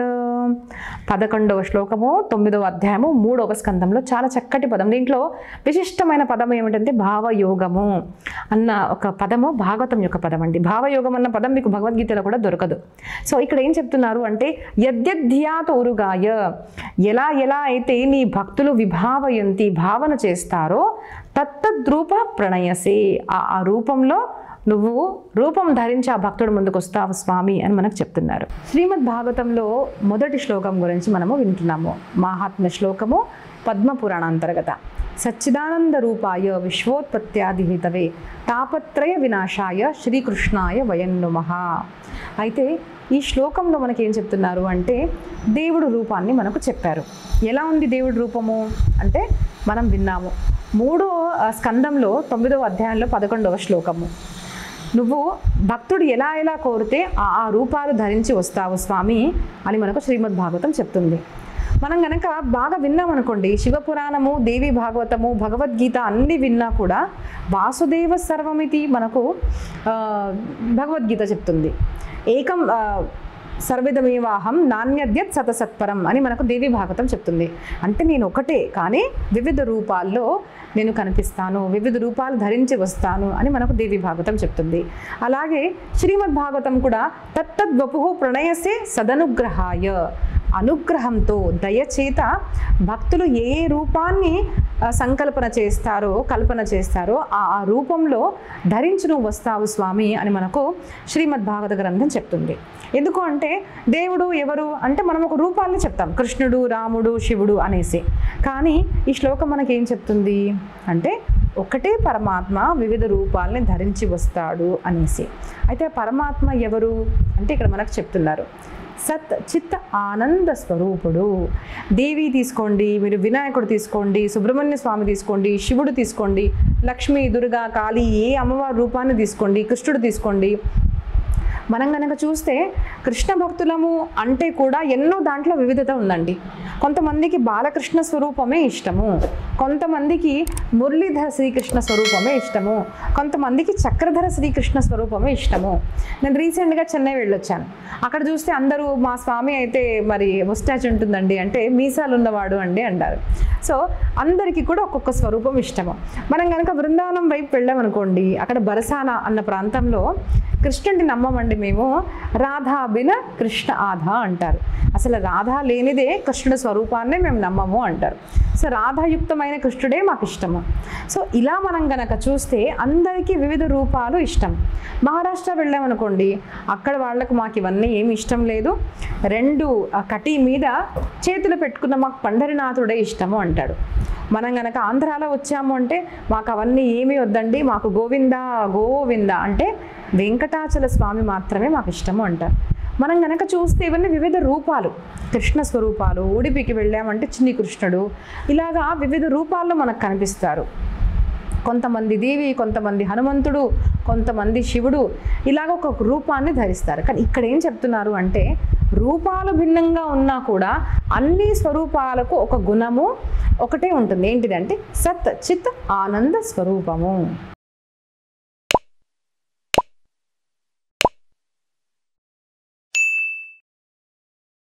11వ శ్లోకము 9వ అధ్యాయము 3వ స్కందంలో చాలా చక్కటి పదం. దీంట్లో విశిష్టమైన పదం ఏమిటంటే భావయోగము అన్న ఒక పదము భాగవతం యొక్క పదం అండి. భావయోగం అన్న పదం మీకు భగవద్గీతలో కూడా దొరకదు. సో ఇక్కడ ఏం చెప్తున్నారు అంటే యద్యధ్యాత ఉరుగాయ, ఎలా ఎలా అయితే నీ భక్తులు విభావయంతి భావన చేస్తారో తత్తద్రూప ప్రణయసే, ఆ రూపంలో నువ్వు రూపం ధరించి ఆ భక్తుడు ముందుకు వస్తావు స్వామి అని మనకు చెప్తున్నారు. శ్రీమద్ భాగవతంలో మొదటి శ్లోకం గురించి మనము వింటున్నాము. మహాత్మ్య శ్లోకము పద్మపురాణాంతర్గత. సచ్చిదానంద రూపాయ విశ్వోత్పత్యాది హితవే తాపత్రయ వినాశాయ శ్రీకృష్ణాయ వయం నుమః. అయితే ఈ శ్లోకంలో మనకి ఏం చెప్తున్నారు అంటే దేవుడు రూపాన్ని మనకు చెప్పారు. ఎలా ఉంది దేవుడి రూపము అంటే మనం విన్నాము 3వ స్కందంలో 9వ అధ్యాయంలో 11వ శ్లోకము. నువ్వు భక్తుడు ఎలా ఎలా కోరితే ఆ రూపాలు ధరించి వస్తావు స్వామి అని మనకు శ్రీమద్ భాగవతం చెప్తుంది. మనం గనక బాగా విన్నామనుకోండి, శివపురాణము, దేవి భాగవతము, భగవద్గీత అన్నీ విన్నా కూడా వాసుదేవ సర్వమితి మనకు భగవద్గీత చెప్తుంది. ఏకం సర్వదమేవాహం నాణ్యద్యత్ సతసత్పరం అని మనకు దేవి భాగవతం చెప్తుంది. అంటే నేను ఒకటే కానీ వివిధ రూపాల్లో నేను కనిపిస్తాను, వివిధ రూపాలు ధరించి వస్తాను అని మనకు దేవి భాగవతం చెప్తుంది. అలాగే శ్రీమద్ భాగవతం కూడా తత్తద్వపుః ప్రణయసే సదనుగ్రహాయ, అనుగ్రహంతో దయచేత భక్తులు ఏ ఏ రూపాన్ని సంకల్పన చేస్తారో, కల్పన చేస్తారో ఆ రూపంలో ధరించి నువ్వు వస్తావు స్వామి అని మనకు శ్రీమద్ భాగవత గ్రంథం చెప్తుంది. ఎందుకు అంటే దేవుడు ఎవరు అంటే మనం ఒక రూపాన్ని చెప్తాం, కృష్ణుడు, రాముడు, శివుడు అనేసి. కానీ ఈ శ్లోకం మనకేం చెప్తుంది అంటే ఒకటే పరమాత్మ వివిధ రూపాలని ధరించి వస్తాడు అనేసి. అయితే పరమాత్మ ఎవరు అంటే ఇక్కడ మనకు చెప్తున్నారు, సత్ చిత్ ఆనంద స్వరూపుడు. దేవి తీసుకోండి, మీరు వినాయకుడు తీసుకోండి, సుబ్రహ్మణ్య స్వామి తీసుకోండి, శివుడు తీసుకోండి, లక్ష్మీ, దుర్గా, కాళీ, ఏ అమ్మవారి రూపాన్ని తీసుకోండి, కృష్ణుడు తీసుకోండి. మనం కనుక చూస్తే కృష్ణ భక్తులము అంటే కూడా ఎన్నో దాంట్లో వివిధత ఉందండి. కొంతమందికి బాలకృష్ణ స్వరూపమే ఇష్టము, కొంతమందికి మురళీధర శ్రీకృష్ణ స్వరూపమే ఇష్టము, కొంతమందికి చక్రధర శ్రీకృష్ణ స్వరూపమే ఇష్టము. నేను రీసెంట్గా చెన్నై వెళ్ళొచ్చాను. అక్కడ చూస్తే అందరూ మా స్వామి అయితే మరి ముస్టాచ్ ఉంటుందండి అంటే మీసాలు ఉన్నవాడు అండి అంటారు. సో అందరికీ కూడా ఒక్కొక్క స్వరూపం ఇష్టము. మనం కనుక బృందావనం వైపు వెళ్ళామనుకోండి, అక్కడ బరసానా అన్న ప్రాంతంలో కృష్ణుడిని నమ్మమండి మేము, రాధా బిన కృష్ణ ఆధా అంటారు. అసలు రాధా లేనిదే కృష్ణుడి స్వరూపాన్నే మేము నమ్మము అంటారు. సో రాధాయుక్తమైన కృష్ణుడే మాకు ఇష్టము. సో ఇలా మనం గనక చూస్తే అందరికీ వివిధ రూపాలు ఇష్టం. మహారాష్ట్ర వెళ్ళామనుకోండి, అక్కడ వాళ్ళకు మాకు ఇవన్నీ ఏమి ఇష్టం లేదు, రెండు కటి మీద చేతులు పెట్టుకున్న మాకు పండరినాథుడే ఇష్టము అంటాడు. మనం గనక ఆంధ్రాలో వచ్చాము అంటే మాకు అవన్నీ ఏమీ వద్దండి, మాకు గోవింద గోవింద అంటే వెంకటాచల స్వామి మాత్రమే మాకు ఇష్టము అంటారు. మనం గనక చూస్తే ఇవన్నీ వివిధ రూపాలు, కృష్ణ స్వరూపాలు. ఉడిపికి వెళ్ళామంటే చిన్ని కృష్ణుడు, ఇలాగా వివిధ రూపాల్లో మనకు కనిపిస్తారు. కొంతమంది దేవి, కొంతమంది హనుమంతుడు, కొంతమంది శివుడు, ఇలాగ ఒక రూపాన్ని ధరిస్తారు. కానీ ఇక్కడ ఏం చెప్తున్నారు అంటే రూపాలు భిన్నంగా ఉన్నా కూడా అన్ని స్వరూపాలకు ఒక గుణము ఒకటే ఉంటుంది. ఏంటిదంటే సత్ చిత్ ఆనంద స్వరూపము.